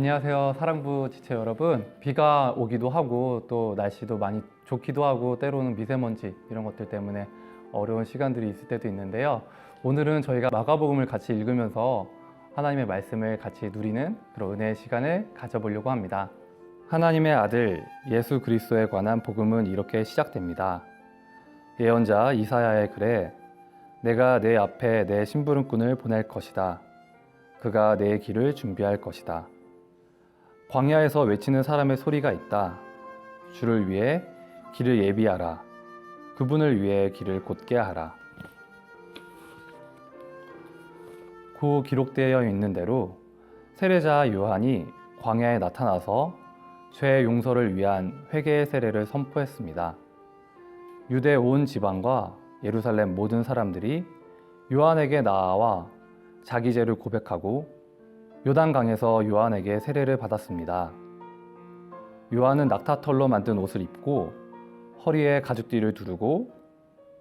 안녕하세요, 사랑부 지체 여러분. 비가 오기도 하고 또 날씨도 많이 좋기도 하고 때로는 미세먼지 이런 것들 때문에 어려운 시간들이 있을 때도 있는데요. 오늘은 저희가 마가복음을 같이 읽으면서 하나님의 말씀을 같이 누리는 그런 은혜의 시간을 가져보려고 합니다. 하나님의 아들 예수 그리스도에 관한 복음은 이렇게 시작됩니다. 예언자 이사야의 글에 내가 내 앞에 내 심부름꾼을 보낼 것이다. 그가 내 길을 준비할 것이다. 광야에서 외치는 사람의 소리가 있다. 주를 위해 길을 예비하라. 그분을 위해 길을 곧게 하라. 고 기록되어 있는 대로 세례자 요한이 광야에 나타나서 죄 용서를 위한 회개의 세례를 선포했습니다. 유대 온 지방과 예루살렘 모든 사람들이 요한에게 나아와 자기 죄를 고백하고 요단강에서 요한에게 세례를 받았습니다. 요한은 낙타털로 만든 옷을 입고 허리에 가죽띠를 두르고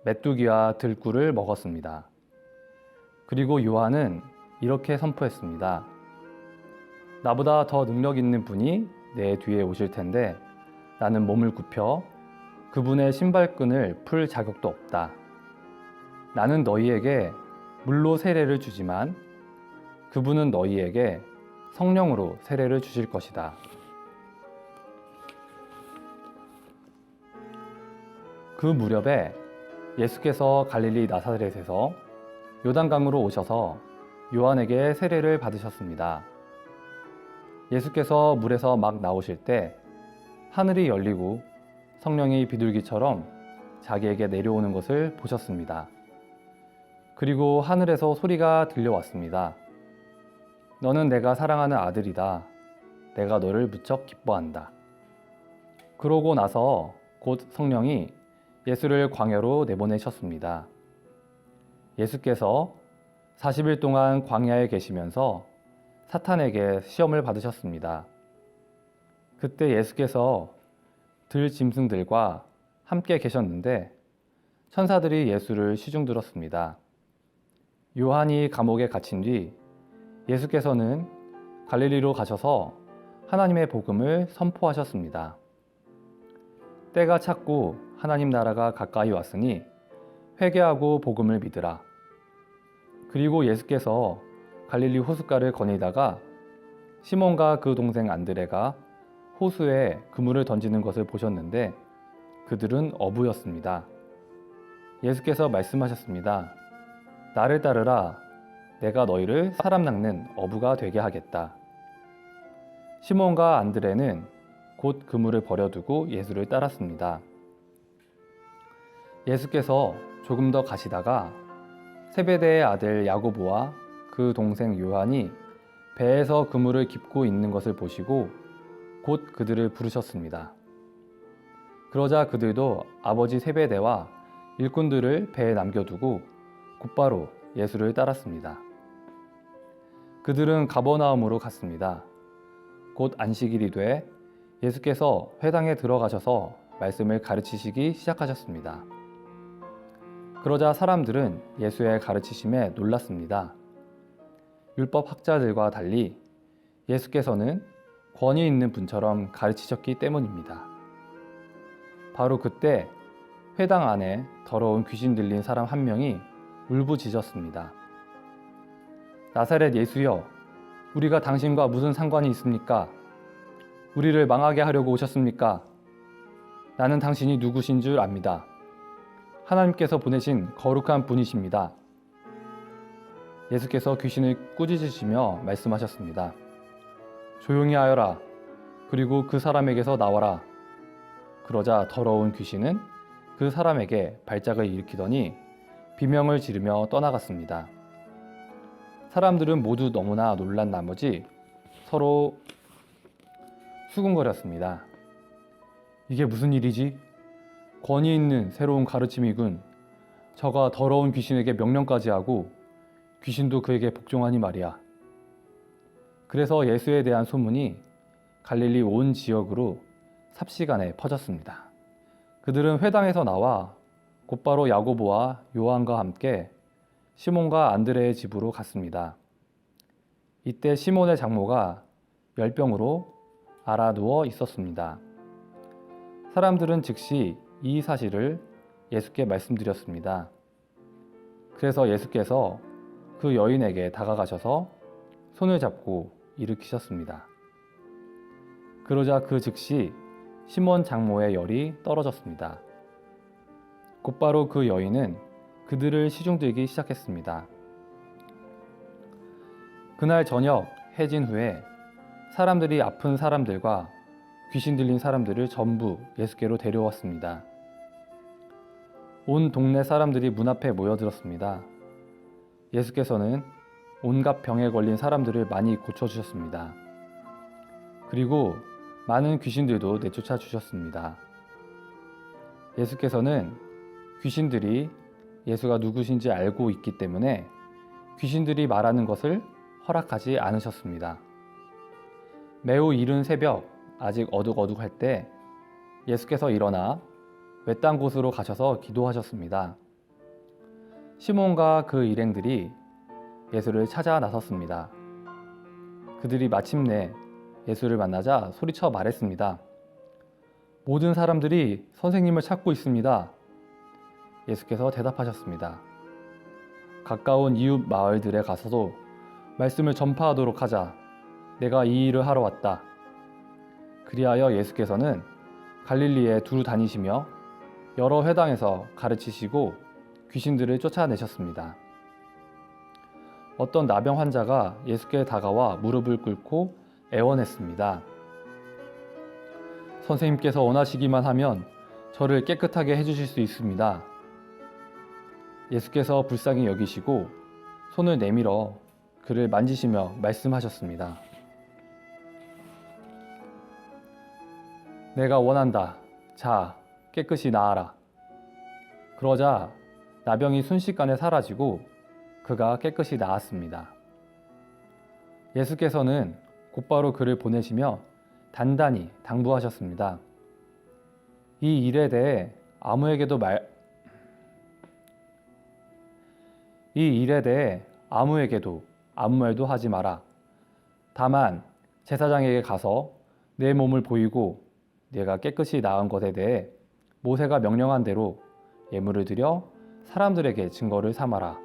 메뚜기와 들꿀을 먹었습니다. 그리고 요한은 이렇게 선포했습니다. 나보다 더 능력 있는 분이 내 뒤에 오실 텐데 나는 몸을 굽혀 그분의 신발끈을 풀 자격도 없다. 나는 너희에게 물로 세례를 주지만 그분은 너희에게 성령으로 세례를 주실 것이다. 그 무렵에 예수께서 갈릴리 나사렛에서 요단강으로 오셔서 요한에게 세례를 받으셨습니다. 예수께서 물에서 막 나오실 때 하늘이 열리고 성령이 비둘기처럼 자기에게 내려오는 것을 보셨습니다. 그리고 하늘에서 소리가 들려왔습니다. 너는 내가 사랑하는 아들이다. 내가 너를 무척 기뻐한다. 그러고 나서 곧 성령이 예수를 광야로 내보내셨습니다. 예수께서 40일 동안 광야에 계시면서 사탄에게 시험을 받으셨습니다. 그때 예수께서 들짐승들과 함께 계셨는데 천사들이 예수를 시중들었습니다. 요한이 감옥에 갇힌 뒤 예수께서는 갈릴리로 가셔서 하나님의 복음을 선포하셨습니다. 때가 찼고 하나님 나라가 가까이 왔으니 회개하고 복음을 믿으라. 그리고 예수께서 갈릴리 호숫가를 거니다가 시몬과 그 동생 안드레가 호수에 그물을 던지는 것을 보셨는데 그들은 어부였습니다. 예수께서 말씀하셨습니다. 나를 따르라. 내가 너희를 사람 낚는 어부가 되게 하겠다. 시몬과 안드레는 곧 그물을 버려두고 예수를 따랐습니다. 예수께서 조금 더 가시다가 세베대의 아들 야고보와 그 동생 요한이 배에서 그물을 깁고 있는 것을 보시고 곧 그들을 부르셨습니다. 그러자 그들도 아버지 세베대와 일꾼들을 배에 남겨두고 곧바로 예수를 따랐습니다. 그들은 가버나움으로 갔습니다. 곧 안식일이 돼 예수께서 회당에 들어가셔서 말씀을 가르치시기 시작하셨습니다. 그러자 사람들은 예수의 가르치심에 놀랐습니다. 율법 학자들과 달리 예수께서는 권위 있는 분처럼 가르치셨기 때문입니다. 바로 그때 회당 안에 더러운 귀신 들린 사람 한 명이 울부짖었습니다. 나사렛 예수여, 우리가 당신과 무슨 상관이 있습니까? 우리를 망하게 하려고 오셨습니까? 나는 당신이 누구신 줄 압니다. 하나님께서 보내신 거룩한 분이십니다. 예수께서 귀신을 꾸짖으시며 말씀하셨습니다. 조용히 하여라. 그리고 그 사람에게서 나와라. 그러자 더러운 귀신은 그 사람에게 발작을 일으키더니 비명을 지르며 떠나갔습니다. 사람들은 모두 너무나 놀란 나머지 서로 수군거렸습니다. 이게 무슨 일이지? 권위 있는 새로운 가르침이군. 저가 더러운 귀신에게 명령까지 하고 귀신도 그에게 복종하니 말이야. 그래서 예수에 대한 소문이 갈릴리 온 지역으로 삽시간에 퍼졌습니다. 그들은 회당에서 나와 곧바로 야고보와 요한과 함께 시몬과 안드레의 집으로 갔습니다. 이때 시몬의 장모가 열병으로 앓아누워 있었습니다. 사람들은 즉시 이 사실을 예수께 말씀드렸습니다. 그래서 예수께서 그 여인에게 다가가셔서 손을 잡고 일으키셨습니다. 그러자 그 즉시 시몬 장모의 열이 떨어졌습니다. 곧바로 그 여인은 그들을 시중들기 시작했습니다. 그날 저녁 해진 후에 사람들이 아픈 사람들과 귀신 들린 사람들을 전부 예수께로 데려왔습니다. 온 동네 사람들이 문 앞에 모여들었습니다. 예수께서는 온갖 병에 걸린 사람들을 많이 고쳐주셨습니다. 그리고 많은 귀신들도 내쫓아 주셨습니다. 예수께서는 귀신들이 예수가 누구신지 알고 있기 때문에 귀신들이 말하는 것을 허락하지 않으셨습니다. 매우 이른 새벽, 아직 어둑어둑할 때 예수께서 일어나 외딴 곳으로 가셔서 기도하셨습니다. 시몬과 그 일행들이 예수를 찾아 나섰습니다. 그들이 마침내 예수를 만나자 소리쳐 말했습니다. 모든 사람들이 선생님을 찾고 있습니다. 예수께서 대답하셨습니다. 가까운 이웃 마을들에 가서도 말씀을 전파하도록 하자. 내가 이 일을 하러 왔다. 그리하여 예수께서는 갈릴리에 두루 다니시며 여러 회당에서 가르치시고 귀신들을 쫓아내셨습니다. 어떤 나병 환자가 예수께 다가와 무릎을 꿇고 애원했습니다. 선생님께서 원하시기만 하면 저를 깨끗하게 해주실 수 있습니다. 예수께서 불쌍히 여기시고 손을 내밀어 그를 만지시며 말씀하셨습니다. 내가 원한다. 자, 깨끗이 나아라. 그러자 나병이 순식간에 사라지고 그가 깨끗이 나았습니다. 예수께서는 곧바로 그를 보내시며 단단히 당부하셨습니다. 이 일에 대해 아무 에게도 아무 말도 하지 마라. 다만 제사장에게 가서 내 몸을 보이고 내가 깨끗이 나은 것에 대해 모세가 명령한 대로 예물을 드려 사람들에게 증거를 삼아라.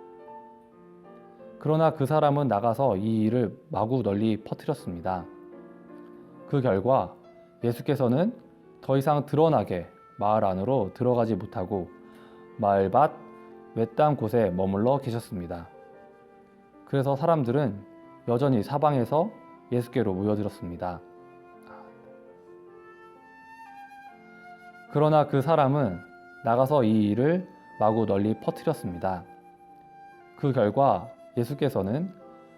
그러나 그 사람은 나가서 이 일을 마구 널리 퍼뜨렸습니다. 그 결과 예수께서는 더 이상 드러나게 마을 안으로 들어가지 못하고 마을 밖 외딴 곳에 머물러 계셨습니다. 그래서 사람들은 여전히 사방에서 예수께로 모여들었습니다. 그러나 그 사람은 나가서 이 일을 마구 널리 퍼뜨렸습니다. 그 결과 예수께서는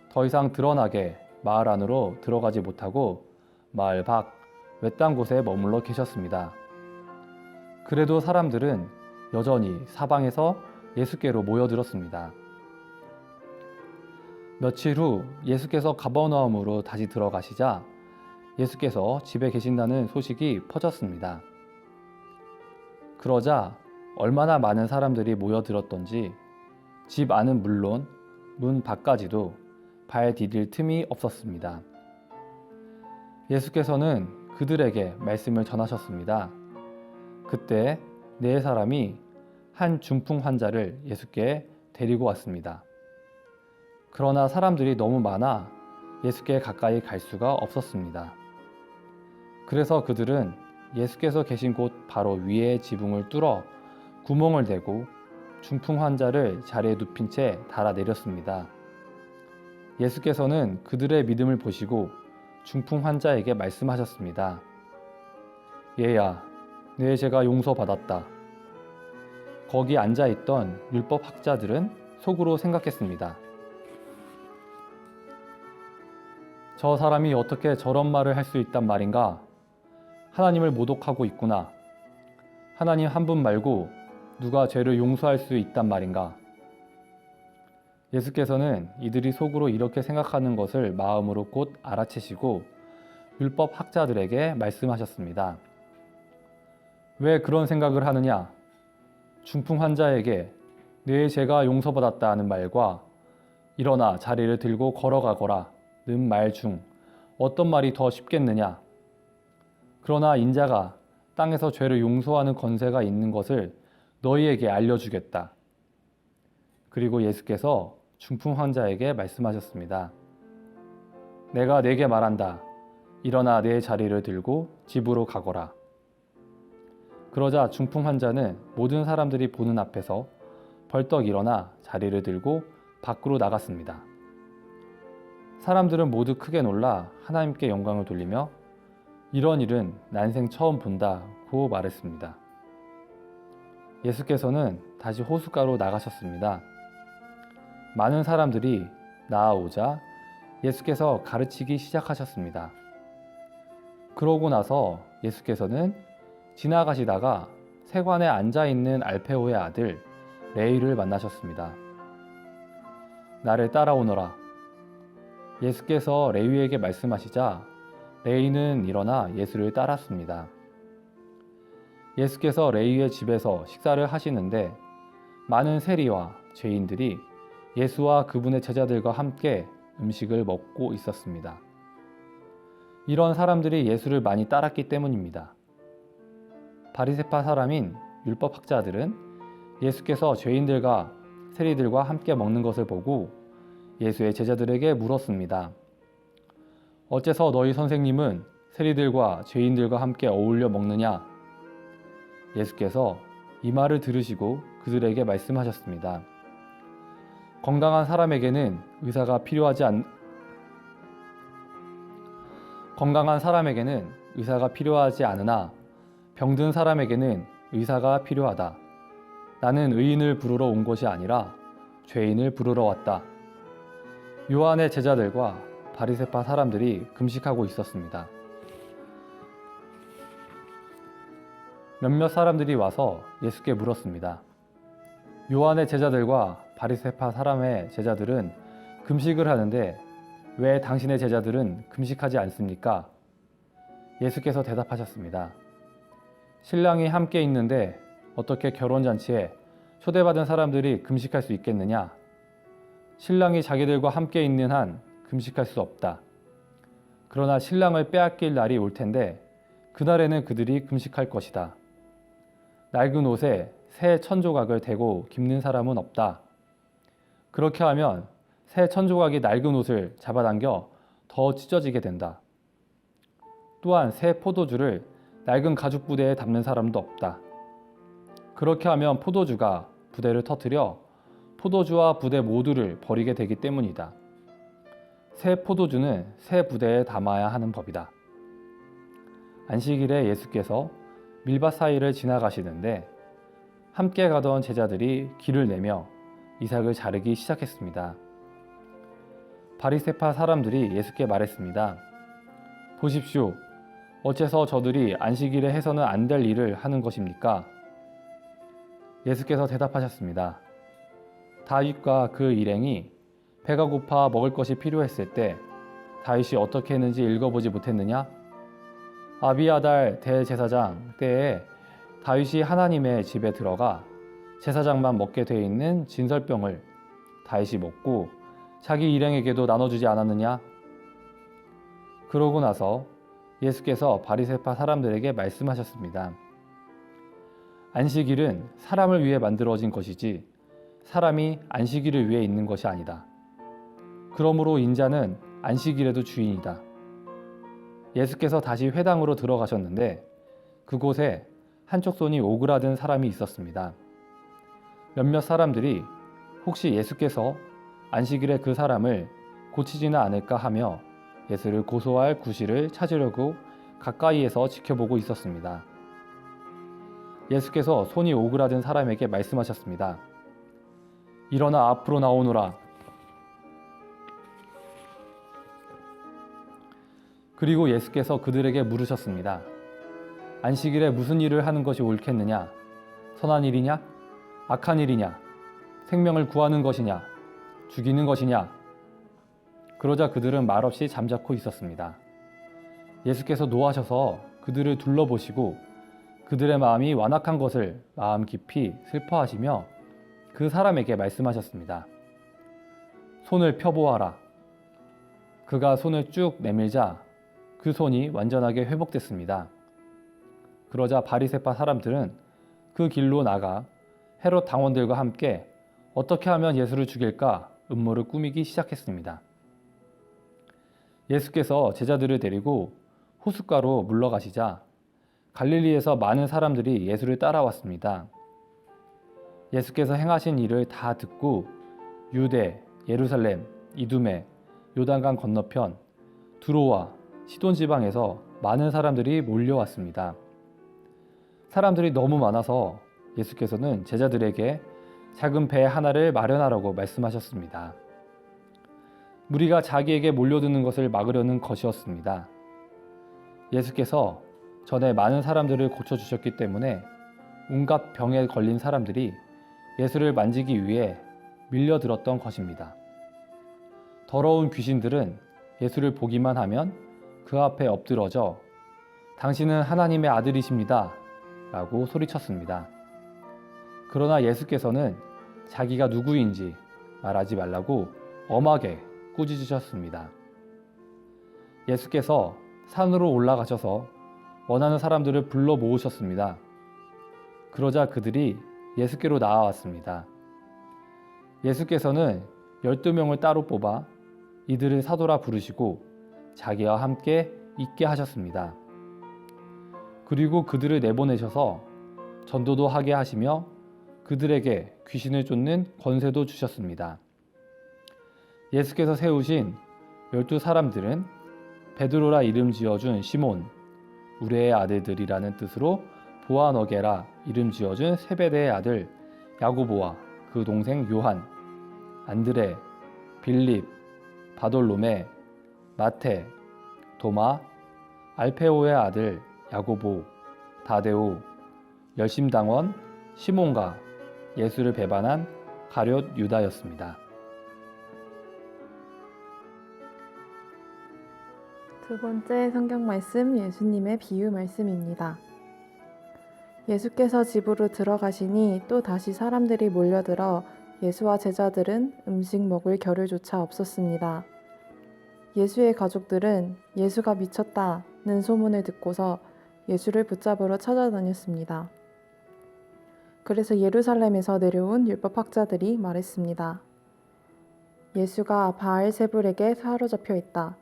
더 이상 드러나게 마을 안으로 들어가지 못하고 마을 밖 외딴 곳에 머물러 계셨습니다. 그래도 사람들은 여전히 사방에서 예수께로 모여들었습니다. 며칠 후 예수께서 가버나움으로 다시 들어가시자 예수께서 집에 계신다는 소식이 퍼졌습니다. 그러자 얼마나 많은 사람들이 모여들었던지 집 안은 물론 문 밖까지도 발 디딜 틈이 없었습니다. 예수께서는 그들에게 말씀을 전하셨습니다. 그때 네 사람이 한 중풍 환자를 예수께 데리고 왔습니다. 그러나 사람들이 너무 많아 예수께 가까이 갈 수가 없었습니다. 그래서 그들은 예수께서 계신 곳 바로 위에 지붕을 뚫어 구멍을 내고 중풍 환자를 자리에 눕힌 채 달아내렸습니다. 예수께서는 그들의 믿음을 보시고 중풍 환자에게 말씀하셨습니다. 얘야, 내 죄가 용서받았다. 거기 앉아있던 율법 학자들은 속으로 생각했습니다. 저 사람이 어떻게 저런 말을 할 수 있단 말인가? 하나님을 모독하고 있구나. 하나님 한 분 말고 누가 죄를 용서할 수 있단 말인가? 예수께서는 이들이 속으로 이렇게 생각하는 것을 마음으로 곧 알아채시고 율법 학자들에게 말씀하셨습니다. 왜 그런 생각을 하느냐? 중풍 환자에게 내 죄가 용서받았다는 말과 일어나 자리를 들고 걸어가거라 는 말 중 어떤 말이 더 쉽겠느냐? 그러나 인자가 땅에서 죄를 용서하는 권세가 있는 것을 너희에게 알려주겠다. 그리고 예수께서 중풍 환자에게 말씀하셨습니다. 내가 네게 말한다. 일어나 내 자리를 들고 집으로 가거라. 그러자 중풍 환자는 모든 사람들이 보는 앞에서 벌떡 일어나 자리를 들고 밖으로 나갔습니다. 사람들은 모두 크게 놀라 하나님께 영광을 돌리며 이런 일은 난생 처음 본다고 말했습니다. 예수께서는 다시 호숫가로 나가셨습니다. 많은 사람들이 나아오자 예수께서 가르치기 시작하셨습니다. 그러고 나서 예수께서는 지나가시다가 세관에 앉아있는 알페오의 아들 레위를 만나셨습니다. 나를 따라오너라. 예수께서 레위에게 말씀하시자 레위는 일어나 예수를 따랐습니다. 예수께서 레위의 집에서 식사를 하시는데 많은 세리와 죄인들이 예수와 그분의 제자들과 함께 음식을 먹고 있었습니다. 이런 사람들이 예수를 많이 따랐기 때문입니다. 바리새파 사람인 율법학자들은 예수께서 죄인들과 세리들과 함께 먹는 것을 보고 예수의 제자들에게 물었습니다. 어째서 너희 선생님은 세리들과 죄인들과 함께 어울려 먹느냐? 예수께서 이 말을 들으시고 그들에게 말씀하셨습니다. 건강한 사람에게는 의사가 필요하지 않으나 병든 사람에게는 의사가 필요하다. 나는 의인을 부르러 온 것이 아니라 죄인을 부르러 왔다. 요한의 제자들과 바리새파 사람들이 금식하고 있었습니다. 몇몇 사람들이 와서 예수께 물었습니다. 요한의 제자들과 바리새파 사람의 제자들은 금식을 하는데 왜 당신의 제자들은 금식하지 않습니까? 예수께서 대답하셨습니다. 신랑이 함께 있는데 어떻게 결혼잔치에 초대받은 사람들이 금식할 수 있겠느냐? 신랑이 자기들과 함께 있는 한 금식할 수 없다. 그러나 신랑을 빼앗길 날이 올 텐데 그날에는 그들이 금식할 것이다. 낡은 옷에 새 천조각을 대고 깁는 사람은 없다. 그렇게 하면 새 천조각이 낡은 옷을 잡아당겨 더 찢어지게 된다. 또한 새 포도주를 낡은 가죽 부대에 담는 사람도 없다. 그렇게 하면 포도주가 부대를 터뜨려 포도주와 부대 모두를 버리게 되기 때문이다. 새 포도주는 새 부대에 담아야 하는 법이다. 안식일에 예수께서 밀밭 사이를 지나가시는데 함께 가던 제자들이 길을 내며 이삭을 자르기 시작했습니다. 바리새파 사람들이 예수께 말했습니다. 보십시오. 어째서 저들이 안식일에 해서는 안 될 일을 하는 것입니까? 예수께서 대답하셨습니다. 다윗과 그 일행이 배가 고파 먹을 것이 필요했을 때 다윗이 어떻게 했는지 읽어보지 못했느냐? 아비아달 대제사장 때에 다윗이 하나님의 집에 들어가 제사장만 먹게 돼 있는 진설병을 다윗이 먹고 자기 일행에게도 나눠주지 않았느냐? 그러고 나서 예수께서 바리새파 사람들에게 말씀하셨습니다. 안식일은 사람을 위해 만들어진 것이지 사람이 안식일을 위해 있는 것이 아니다. 그러므로 인자는 안식일에도 주인이다. 예수께서 다시 회당으로 들어가셨는데 그곳에 한쪽 손이 오그라든 사람이 있었습니다. 몇몇 사람들이 혹시 예수께서 안식일에 그 사람을 고치지는 않을까 하며 예수를 고소할 구실을 찾으려고 가까이에서 지켜보고 있었습니다. 예수께서 손이 오그라든 사람에게 말씀하셨습니다. 일어나 앞으로 나오너라. 그리고 예수께서 그들에게 물으셨습니다. 안식일에 무슨 일을 하는 것이 옳겠느냐? 선한 일이냐? 악한 일이냐? 생명을 구하는 것이냐? 죽이는 것이냐? 그러자 그들은 말없이 잠자코 있었습니다. 예수께서 노하셔서 그들을 둘러보시고 그들의 마음이 완악한 것을 마음 깊이 슬퍼하시며 그 사람에게 말씀하셨습니다. 손을 펴보아라. 그가 손을 쭉 내밀자 그 손이 완전하게 회복됐습니다. 그러자 바리새파 사람들은 그 길로 나가 헤롯 당원들과 함께 어떻게 하면 예수를 죽일까 음모를 꾸미기 시작했습니다. 예수께서 제자들을 데리고 호숫가로 물러가시자 갈릴리에서 많은 사람들이 예수를 따라왔습니다. 예수께서 행하신 일을 다 듣고 유대, 예루살렘, 이두메, 요단강 건너편, 두로와 시돈 지방에서 많은 사람들이 몰려왔습니다. 사람들이 너무 많아서 예수께서는 제자들에게 작은 배 하나를 마련하라고 말씀하셨습니다. 무리가 자기에게 몰려드는 것을 막으려는 것이었습니다. 예수께서 전에 많은 사람들을 고쳐주셨기 때문에 온갖 병에 걸린 사람들이 예수를 만지기 위해 밀려들었던 것입니다. 더러운 귀신들은 예수를 보기만 하면 그 앞에 엎드러져 당신은 하나님의 아들이십니다 라고 소리쳤습니다. 그러나 예수께서는 자기가 누구인지 말하지 말라고 엄하게 꾸짖으셨습니다. 예수께서 산으로 올라가셔서 원하는 사람들을 불러 모으셨습니다. 그러자 그들이 예수께로 나아왔습니다. 예수께서는 12명을 따로 뽑아 이들을 사도라 부르시고 자기와 함께 있게 하셨습니다. 그리고 그들을 내보내셔서 전도도 하게 하시며 그들에게 귀신을 쫓는 권세도 주셨습니다. 예수께서 세우신 12사람들은 베드로라 이름 지어준 시몬, 우레의 아들들이라는 뜻으로 보아너게라 이름 지어준 세베대의 아들 야고보와 그 동생 요한, 안드레, 빌립, 바돌로메, 마테, 도마, 알페오의 아들 야고보, 다데오, 열심당원 시몬과 예수를 배반한 가룟 유다였습니다. 두 번째 성경 말씀 예수님의 비유 말씀입니다. 예수께서 집으로 들어가시니 또 다시 사람들이 몰려들어 예수와 제자들은 음식 먹을 겨를조차 없었습니다. 예수의 가족들은 예수가 미쳤다는 소문을 듣고서 예수를 붙잡으러 찾아다녔습니다. 그래서 예루살렘에서 내려온 율법학자들이 말했습니다. 예수가 바알세불에게 사로잡혀 있다.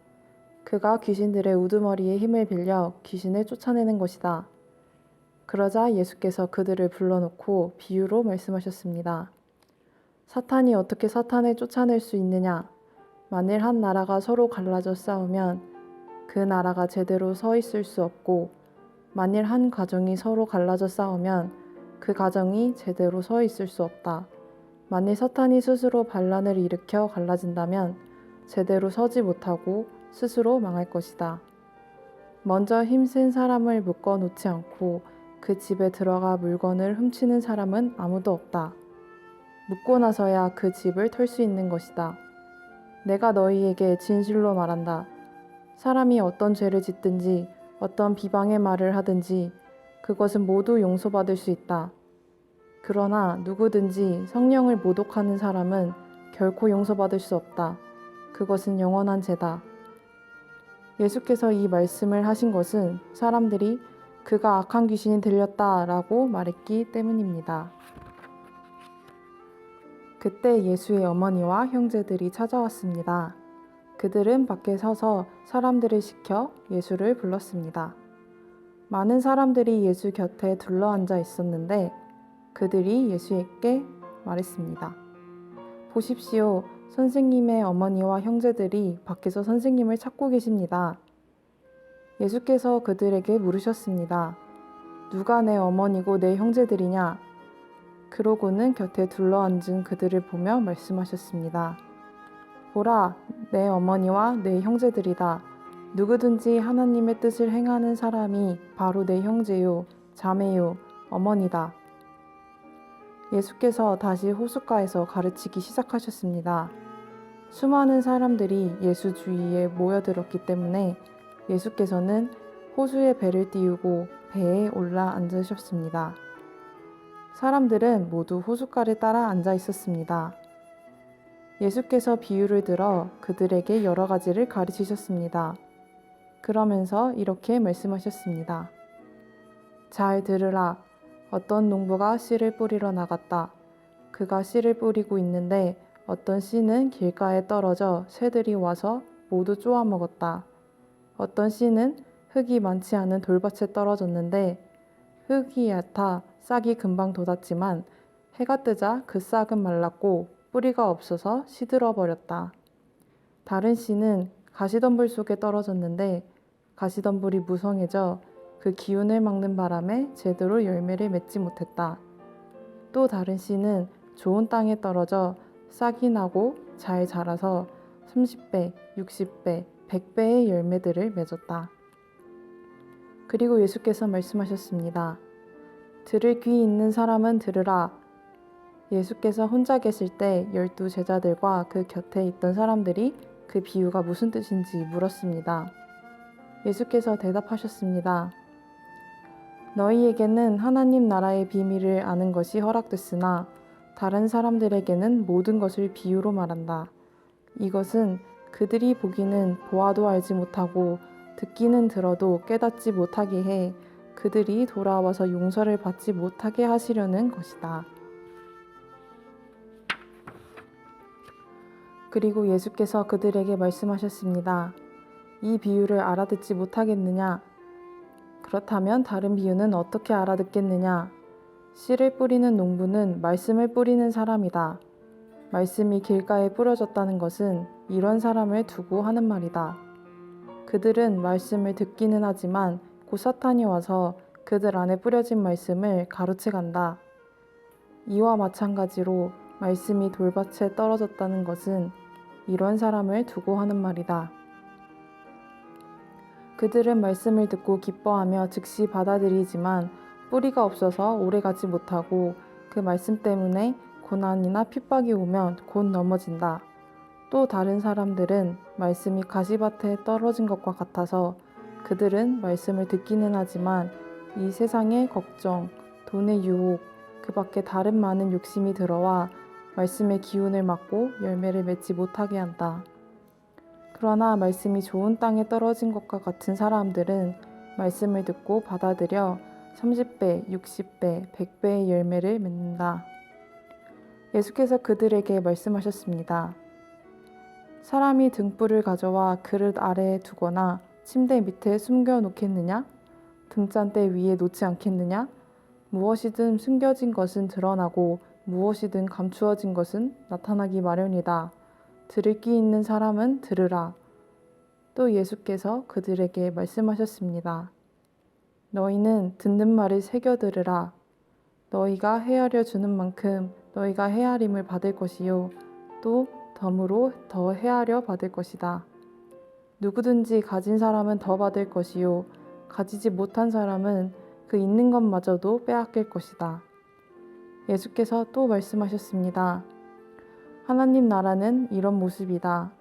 그가 귀신들의 우두머리에 힘을 빌려 귀신을 쫓아내는 것이다. 그러자 예수께서 그들을 불러놓고 비유로 말씀하셨습니다. 사탄이 어떻게 사탄을 쫓아낼 수 있느냐? 만일 한 나라가 서로 갈라져 싸우면 그 나라가 제대로 서 있을 수 없고, 만일 한 가정이 서로 갈라져 싸우면 그 가정이 제대로 서 있을 수 없다. 만일 사탄이 스스로 반란을 일으켜 갈라진다면 제대로 서지 못하고 스스로 망할 것이다. 먼저 힘센 사람을 묶어 놓지 않고 그 집에 들어가 물건을 훔치는 사람은 아무도 없다. 묶고 나서야 그 집을 털 수 있는 것이다. 내가 너희에게 진실로 말한다. 사람이 어떤 죄를 짓든지 어떤 비방의 말을 하든지 그것은 모두 용서받을 수 있다. 그러나 누구든지 성령을 모독하는 사람은 결코 용서받을 수 없다. 그것은 영원한 죄다. 예수께서 이 말씀을 하신 것은 사람들이 그가 악한 귀신이 들렸다라고 말했기 때문입니다. 그때 예수의 어머니와 형제들이 찾아왔습니다. 그들은 밖에 서서 사람들을 시켜 예수를 불렀습니다. 많은 사람들이 예수 곁에 둘러앉아 있었는데 그들이 예수에게 말했습니다. 보십시오. 선생님의 어머니와 형제들이 밖에서 선생님을 찾고 계십니다. 예수께서 그들에게 물으셨습니다. 누가 내 어머니고 내 형제들이냐? 그러고는 곁에 둘러앉은 그들을 보며 말씀하셨습니다. 보라, 내 어머니와 내 형제들이다. 누구든지 하나님의 뜻을 행하는 사람이 바로 내 형제요, 자매요, 어머니다. 예수께서 다시 호숫가에서 가르치기 시작하셨습니다. 수많은 사람들이 예수 주위에 모여들었기 때문에 예수께서는 호수에 배를 띄우고 배에 올라 앉으셨습니다. 사람들은 모두 호숫가를 따라 앉아 있었습니다. 예수께서 비유를 들어 그들에게 여러 가지를 가르치셨습니다. 그러면서 이렇게 말씀하셨습니다. 잘 들으라. 어떤 농부가 씨를 뿌리러 나갔다. 그가 씨를 뿌리고 있는데 어떤 씨는 길가에 떨어져 새들이 와서 모두 쪼아 먹었다. 어떤 씨는 흙이 많지 않은 돌밭에 떨어졌는데 흙이 얕아 싹이 금방 돋았지만 해가 뜨자 그 싹은 말랐고 뿌리가 없어서 시들어 버렸다. 다른 씨는 가시덤불 속에 떨어졌는데 가시덤불이 무성해져 그 기운을 막는 바람에 제대로 열매를 맺지 못했다. 또 다른 씨는 좋은 땅에 떨어져 싹이 나고 잘 자라서 30배, 60배, 100배의 열매들을 맺었다. 그리고 예수께서 말씀하셨습니다. 들을 귀 있는 사람은 들으라. 예수께서 혼자 계실 때 12 제자들과 그 곁에 있던 사람들이 그 비유가 무슨 뜻인지 물었습니다. 예수께서 대답하셨습니다. 너희에게는 하나님 나라의 비밀을 아는 것이 허락됐으나 다른 사람들에게는 모든 것을 비유로 말한다. 이것은 그들이 보기는 보아도 알지 못하고 듣기는 들어도 깨닫지 못하게 해 그들이 돌아와서 용서를 받지 못하게 하시려는 것이다. 그리고 예수께서 그들에게 말씀하셨습니다. 이 비유를 알아듣지 못하겠느냐? 그렇다면 다른 비유는 어떻게 알아듣겠느냐? 씨를 뿌리는 농부는 말씀을 뿌리는 사람이다. 말씀이 길가에 뿌려졌다는 것은 이런 사람을 두고 하는 말이다. 그들은 말씀을 듣기는 하지만 곧 사탄이 와서 그들 안에 뿌려진 말씀을 가로채 간다. 이와 마찬가지로 말씀이 돌밭에 떨어졌다는 것은 이런 사람을 두고 하는 말이다. 그들은 말씀을 듣고 기뻐하며 즉시 받아들이지만 뿌리가 없어서 오래가지 못하고 그 말씀 때문에 고난이나 핍박이 오면 곧 넘어진다. 또 다른 사람들은 말씀이 가시밭에 떨어진 것과 같아서 그들은 말씀을 듣기는 하지만 이 세상의 걱정, 돈의 유혹, 그 밖에 다른 많은 욕심이 들어와 말씀의 기운을 막고 열매를 맺지 못하게 한다. 그러나 말씀이 좋은 땅에 떨어진 것과 같은 사람들은 말씀을 듣고 받아들여 30배, 60배, 100배의 열매를 맺는다. 예수께서 그들에게 말씀하셨습니다. 사람이 등불을 가져와 그릇 아래에 두거나 침대 밑에 숨겨 놓겠느냐? 등잔대 위에 놓지 않겠느냐? 무엇이든 숨겨진 것은 드러나고 무엇이든 감추어진 것은 나타나기 마련이다. 들을 귀 있는 사람은 들으라. 또 예수께서 그들에게 말씀하셨습니다. 너희는 듣는 말을 새겨 들으라. 너희가 헤아려 주는 만큼 너희가 헤아림을 받을 것이요 또 덤으로 더 헤아려 받을 것이다. 누구든지 가진 사람은 더 받을 것이요 가지지 못한 사람은 그 있는 것마저도 빼앗길 것이다. 예수께서 또 말씀하셨습니다. 하나님 나라는 이런 모습이다.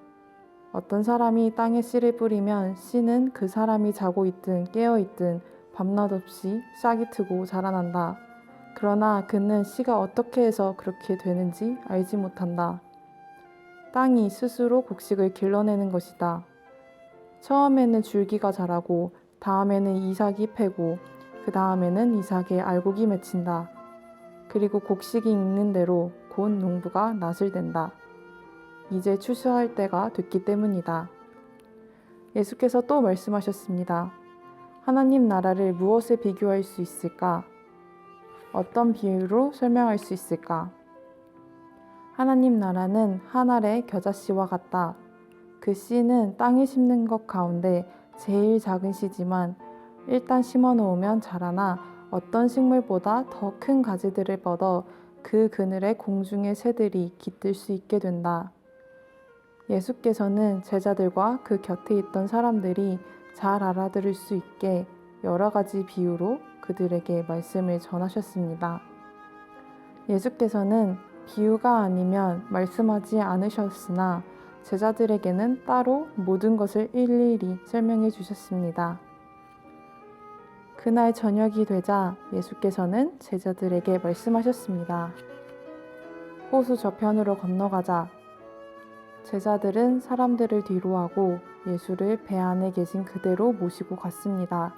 어떤 사람이 땅에 씨를 뿌리면 씨는 그 사람이 자고 있든 깨어 있든 밤낮 없이 싹이 트고 자라난다. 그러나 그는 씨가 어떻게 해서 그렇게 되는지 알지 못한다. 땅이 스스로 곡식을 길러내는 것이다. 처음에는 줄기가 자라고 다음에는 이삭이 패고 그 다음에는 이삭에 알곡이 맺힌다. 그리고 곡식이 익는 대로 곧 농부가 낫을 댄다. 이제 추수할 때가 됐기 때문이다. 예수께서 또 말씀하셨습니다. 하나님 나라를 무엇에 비교할 수 있을까? 어떤 비유로 설명할 수 있을까? 하나님 나라는 한 알의 겨자씨와 같다. 그 씨는 땅에 심는 것 가운데 제일 작은 씨지만 일단 심어 놓으면 자라나 어떤 식물보다 더 큰 가지들을 뻗어 그 그늘에 공중의 새들이 깃들 수 있게 된다. 예수께서는 제자들과 그 곁에 있던 사람들이 잘 알아들을 수 있게 여러 가지 비유로 그들에게 말씀을 전하셨습니다. 예수께서는 비유가 아니면 말씀하지 않으셨으나 제자들에게는 따로 모든 것을 일일이 설명해 주셨습니다. 그날 저녁이 되자 예수께서는 제자들에게 말씀하셨습니다. 호수 저편으로 건너가자. 제자들은 사람들을 뒤로하고 예수를 배 안에 계신 그대로 모시고 갔습니다.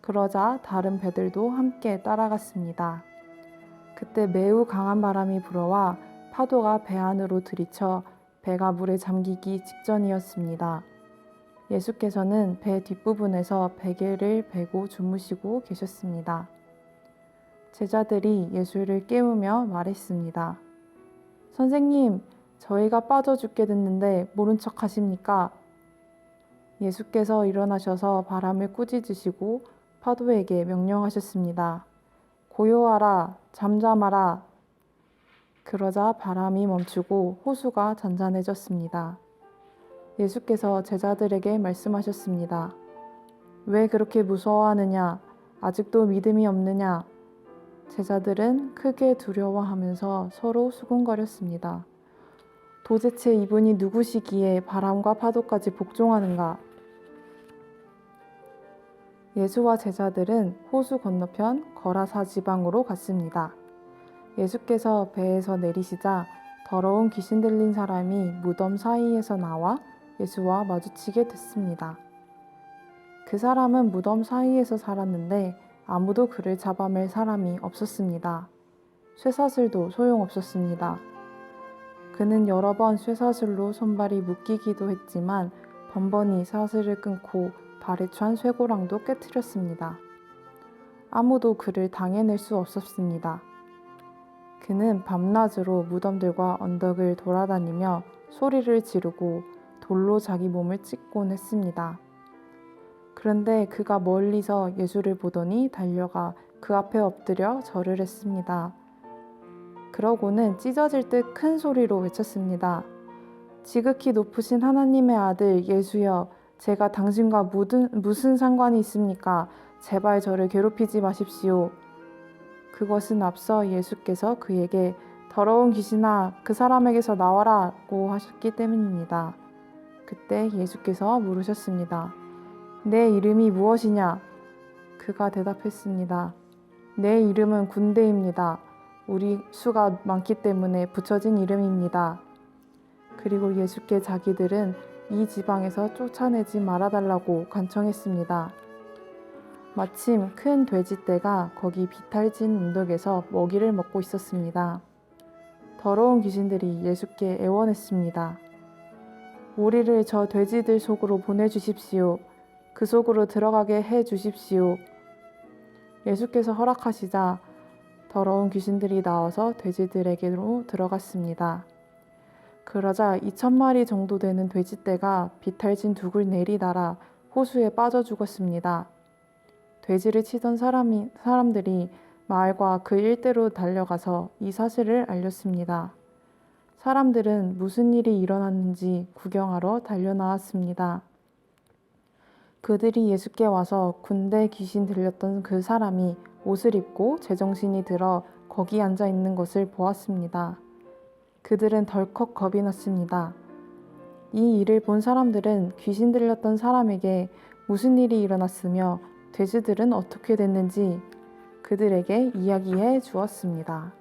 그러자 다른 배들도 함께 따라갔습니다. 그때 매우 강한 바람이 불어와 파도가 배 안으로 들이쳐 배가 물에 잠기기 직전이었습니다. 예수께서는 배 뒷부분에서 베개를 베고 주무시고 계셨습니다. 제자들이 예수를 깨우며 말했습니다. 선생님, 저희가 빠져 죽게 됐는데 모른 척 하십니까? 예수께서 일어나셔서 바람을 꾸짖으시고 파도에게 명령하셨습니다. 고요하라, 잠잠하라. 그러자 바람이 멈추고 호수가 잔잔해졌습니다. 예수께서 제자들에게 말씀하셨습니다. 왜 그렇게 무서워하느냐? 아직도 믿음이 없느냐? 제자들은 크게 두려워하면서 서로 수군거렸습니다. 도대체 이분이 누구시기에 바람과 파도까지 복종하는가? 예수와 제자들은 호수 건너편 거라사 지방으로 갔습니다. 예수께서 배에서 내리시자 더러운 귀신 들린 사람이 무덤 사이에서 나와 예수와 마주치게 됐습니다. 그 사람은 무덤 사이에서 살았는데 아무도 그를 잡아맬 사람이 없었습니다. 쇠사슬도 소용없었습니다. 그는 여러 번 쇠사슬로 손발이 묶이기도 했지만 번번이 사슬을 끊고 발에 찬 쇠고랑도 깨트렸습니다. 아무도 그를 당해낼 수 없었습니다. 그는 밤낮으로 무덤들과 언덕을 돌아다니며 소리를 지르고 돌로 자기 몸을 찢곤 했습니다. 그런데 그가 멀리서 예수를 보더니 달려가 그 앞에 엎드려 절을 했습니다. 그러고는 찢어질 듯 큰 소리로 외쳤습니다. 지극히 높으신 하나님의 아들 예수여, 제가 당신과 무슨 상관이 있습니까? 제발 저를 괴롭히지 마십시오. 그것은 앞서 예수께서 그에게 더러운 귀신아, 그 사람에게서 나와라고 하셨기 때문입니다. 그때 예수께서 물으셨습니다. 내 이름이 무엇이냐? 그가 대답했습니다. 내 이름은 군대입니다. 우리 수가 많기 때문에 붙여진 이름입니다. 그리고 예수께 자기들은 이 지방에서 쫓아내지 말아달라고 간청했습니다. 마침 큰 돼지떼가 거기 비탈진 언덕에서 먹이를 먹고 있었습니다. 더러운 귀신들이 예수께 애원했습니다. 우리를 저 돼지들 속으로 보내주십시오. 그 속으로 들어가게 해 주십시오. 예수께서 허락하시자 더러운 귀신들이 나와서 돼지들에게로 들어갔습니다. 그러자 2,000마리 정도 되는 돼지떼가 비탈진 둑을 내리달아 호수에 빠져 죽었습니다. 돼지를 치던 사람들이 마을과 그 일대로 달려가서 이 사실을 알렸습니다. 사람들은 무슨 일이 일어났는지 구경하러 달려나왔습니다. 그들이 예수께 와서 군대 귀신 들렸던 그 사람이 옷을 입고 제정신이 들어 거기 앉아 있는 것을 보았습니다. 그들은 덜컥 겁이 났습니다. 이 일을 본 사람들은 귀신 들렸던 사람에게 무슨 일이 일어났으며 돼지들은 어떻게 됐는지 그들에게 이야기해 주었습니다.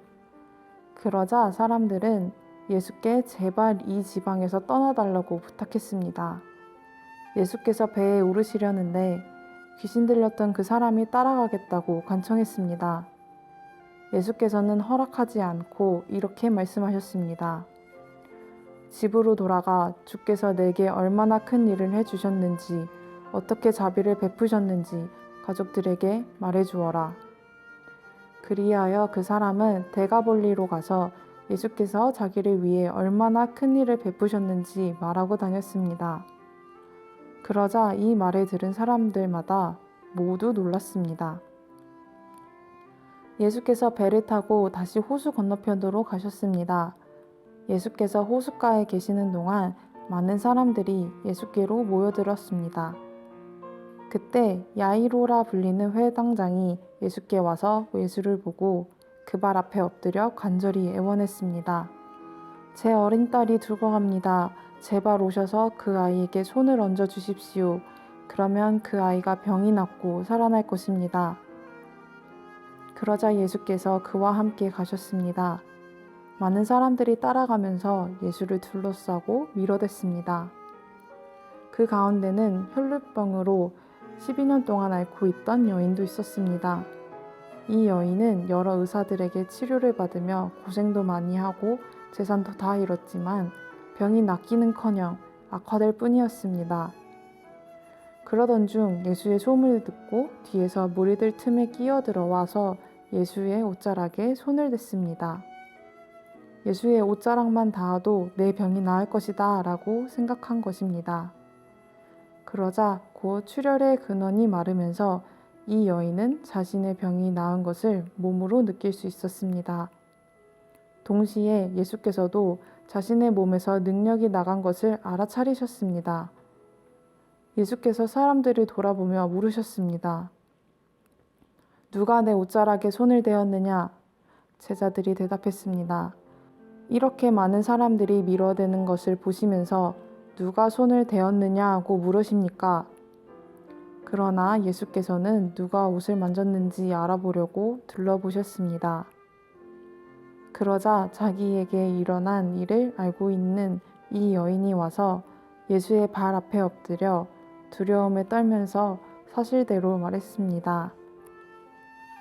그러자 사람들은 예수께 제발 이 지방에서 떠나달라고 부탁했습니다. 예수께서 배에 오르시려는데 귀신 들렸던 그 사람이 따라가겠다고 간청했습니다. 예수께서는 허락하지 않고 이렇게 말씀하셨습니다. 집으로 돌아가 주께서 내게 얼마나 큰 일을 해주셨는지, 어떻게 자비를 베푸셨는지 가족들에게 말해주어라. 그리하여 그 사람은 대가볼리로 가서 예수께서 자기를 위해 얼마나 큰 일을 베푸셨는지 말하고 다녔습니다. 그러자 이 말을 들은 사람들마다 모두 놀랐습니다. 예수께서 배를 타고 다시 호수 건너편으로 가셨습니다. 예수께서 호숫가에 계시는 동안 많은 사람들이 예수께로 모여들었습니다. 그때 야이로라 불리는 회당장이 예수께 와서 예수를 보고 그 발 앞에 엎드려 간절히 애원했습니다. 제 어린 딸이 죽어갑니다. 제발 오셔서 그 아이에게 손을 얹어 주십시오. 그러면 그 아이가 병이 낫고 살아날 것입니다. 그러자 예수께서 그와 함께 가셨습니다. 많은 사람들이 따라가면서 예수를 둘러싸고 밀어댔습니다. 그 가운데는 혈루병으로 12년 동안 앓고 있던 여인도 있었습니다. 이 여인은 여러 의사들에게 치료를 받으며 고생도 많이 하고 재산도 다 잃었지만 병이 낫기는커녕 악화될 뿐이었습니다. 그러던 중 예수의 소문을 듣고 뒤에서 무리들 틈에 끼어들어와서 예수의 옷자락에 손을 댔습니다. 예수의 옷자락만 닿아도 내 병이 나을 것이다 라고 생각한 것입니다. 그러자 곧 출혈의 근원이 마르면서 이 여인은 자신의 병이 나은 것을 몸으로 느낄 수 있었습니다. 동시에 예수께서도 자신의 몸에서 능력이 나간 것을 알아차리셨습니다. 예수께서 사람들을 돌아보며 물으셨습니다. 누가 내 옷자락에 손을 대었느냐? 제자들이 대답했습니다. 이렇게 많은 사람들이 밀어대는 것을 보시면서 누가 손을 대었느냐고 물으십니까? 그러나 예수께서는 누가 옷을 만졌는지 알아보려고 둘러보셨습니다. 그러자 자기에게 일어난 일을 알고 있는 이 여인이 와서 예수의 발 앞에 엎드려 두려움에 떨면서 사실대로 말했습니다.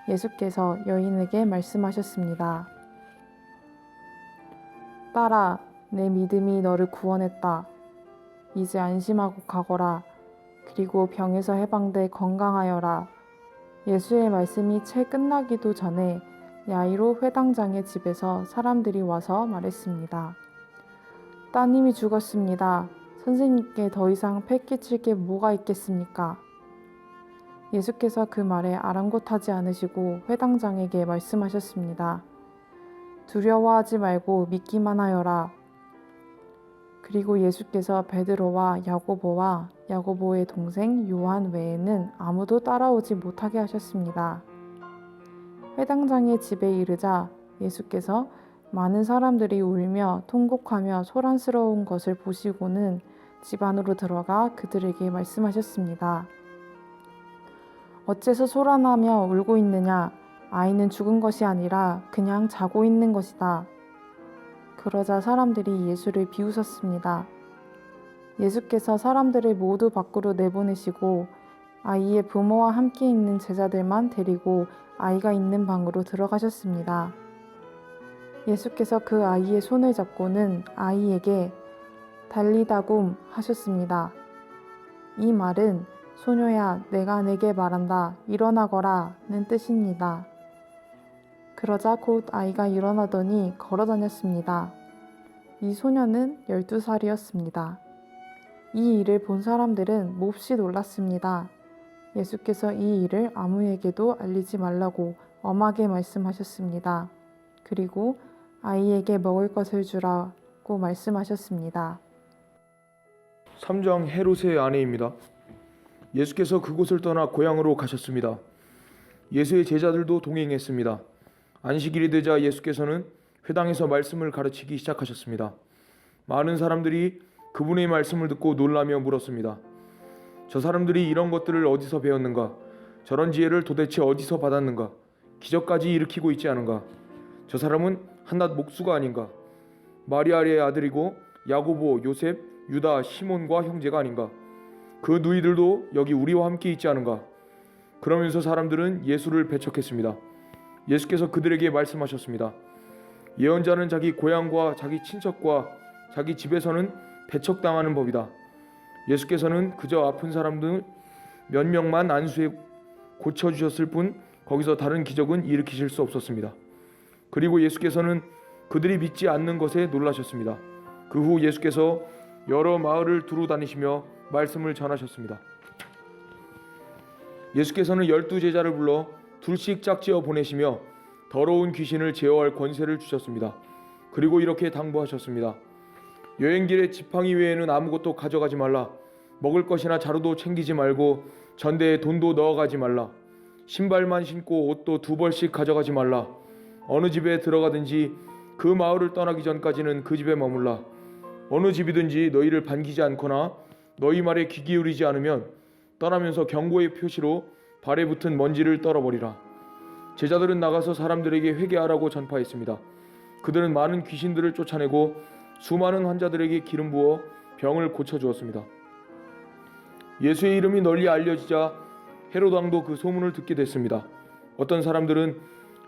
예수께서 여인에게 말씀하셨습니다. 딸아, 내 믿음이 너를 구원했다. 이제 안심하고 가거라. 그리고 병에서 해방돼 건강하여라. 예수의 말씀이 채 끝나기도 전에 야이로 회당장의 집에서 사람들이 와서 말했습니다. 따님이 죽었습니다. 선생님께 더 이상 패 끼칠 게 뭐가 있겠습니까? 예수께서 그 말에 아랑곳하지 않으시고 회당장에게 말씀하셨습니다. 두려워하지 말고 믿기만 하여라. 그리고 예수께서 베드로와 야고보와 야고보의 동생 요한 외에는 아무도 따라오지 못하게 하셨습니다. 회당장의 집에 이르자 예수께서 많은 사람들이 울며 통곡하며 소란스러운 것을 보시고는 집 안으로 들어가 그들에게 말씀하셨습니다. 어째서 소란하며 울고 있느냐? 아이는 죽은 것이 아니라 그냥 자고 있는 것이다. 그러자 사람들이 예수를 비웃었습니다. 예수께서 사람들을 모두 밖으로 내보내시고 아이의 부모와 함께 있는 제자들만 데리고 아이가 있는 방으로 들어가셨습니다. 예수께서 그 아이의 손을 잡고는 아이에게 달리다굼 하셨습니다. 이 말은 소녀야, 내가 내게 말한다. 일어나거라는 뜻입니다. 그러자 곧 아이가 일어나더니 걸어다녔습니다. 이 소녀는 12살이었습니다. 이 일을 본 사람들은 몹시 놀랐습니다. 예수께서 이 일을 아무에게도 알리지 말라고 엄하게 말씀하셨습니다. 그리고 아이에게 먹을 것을 주라고 말씀하셨습니다. 3장 헤롯의 아내입니다. 예수께서 그곳을 떠나 고향으로 가셨습니다. 예수의 제자들도 동행했습니다. 안식일이 되자 예수께서는 회당에서 말씀을 가르치기 시작하셨습니다. 많은 사람들이 그분의 말씀을 듣고 놀라며 물었습니다. 저 사람들이 이런 것들을 어디서 배웠는가? 저런 지혜를 도대체 어디서 받았는가? 기적까지 일으키고 있지 않은가? 저 사람은 한낱 목수가 아닌가? 마리아의 아들이고 야고보, 요셉, 유다, 시몬과 형제가 아닌가? 그 누이들도 여기 우리와 함께 있지 않은가? 그러면서 사람들은 예수를 배척했습니다. 예수께서 그들에게 말씀하셨습니다. 예언자는 자기 고향과 자기 친척과 자기 집에서는 배척당하는 법이다. 예수께서는 그저 아픈 사람들 몇 명만 안수해 고쳐주셨을 뿐 거기서 다른 기적은 일으키실 수 없었습니다. 그리고 예수께서는 그들이 믿지 않는 것에 놀라셨습니다. 그 후 예수께서 여러 마을을 두루 다니시며 말씀을 전하셨습니다. 예수께서는 12제자를 불러 둘씩 짝지어 보내시며 더러운 귀신을 제어할 권세를 주셨습니다. 그리고 이렇게 당부하셨습니다. 여행길에 지팡이 외에는 아무것도 가져가지 말라. 먹을 것이나 자루도 챙기지 말고 전대에 돈도 넣어가지 말라. 신발만 신고 옷도 2벌씩 가져가지 말라. 어느 집에 들어가든지 그 마을을 떠나기 전까지는 그 집에 머물라. 어느 집이든지 너희를 반기지 않거나 너희 말에 귀 기울이지 않으면 떠나면서 경고의 표시로 발에 붙은 먼지를 떨어버리라. 제자들은 나가서 사람들에게 회개하라고 전파했습니다. 그들은 많은 귀신들을 쫓아내고 수많은 환자들에게 기름 부어 병을 고쳐주었습니다. 예수의 이름이 널리 알려지자 헤롯 왕도 그 소문을 듣게 됐습니다. 어떤 사람들은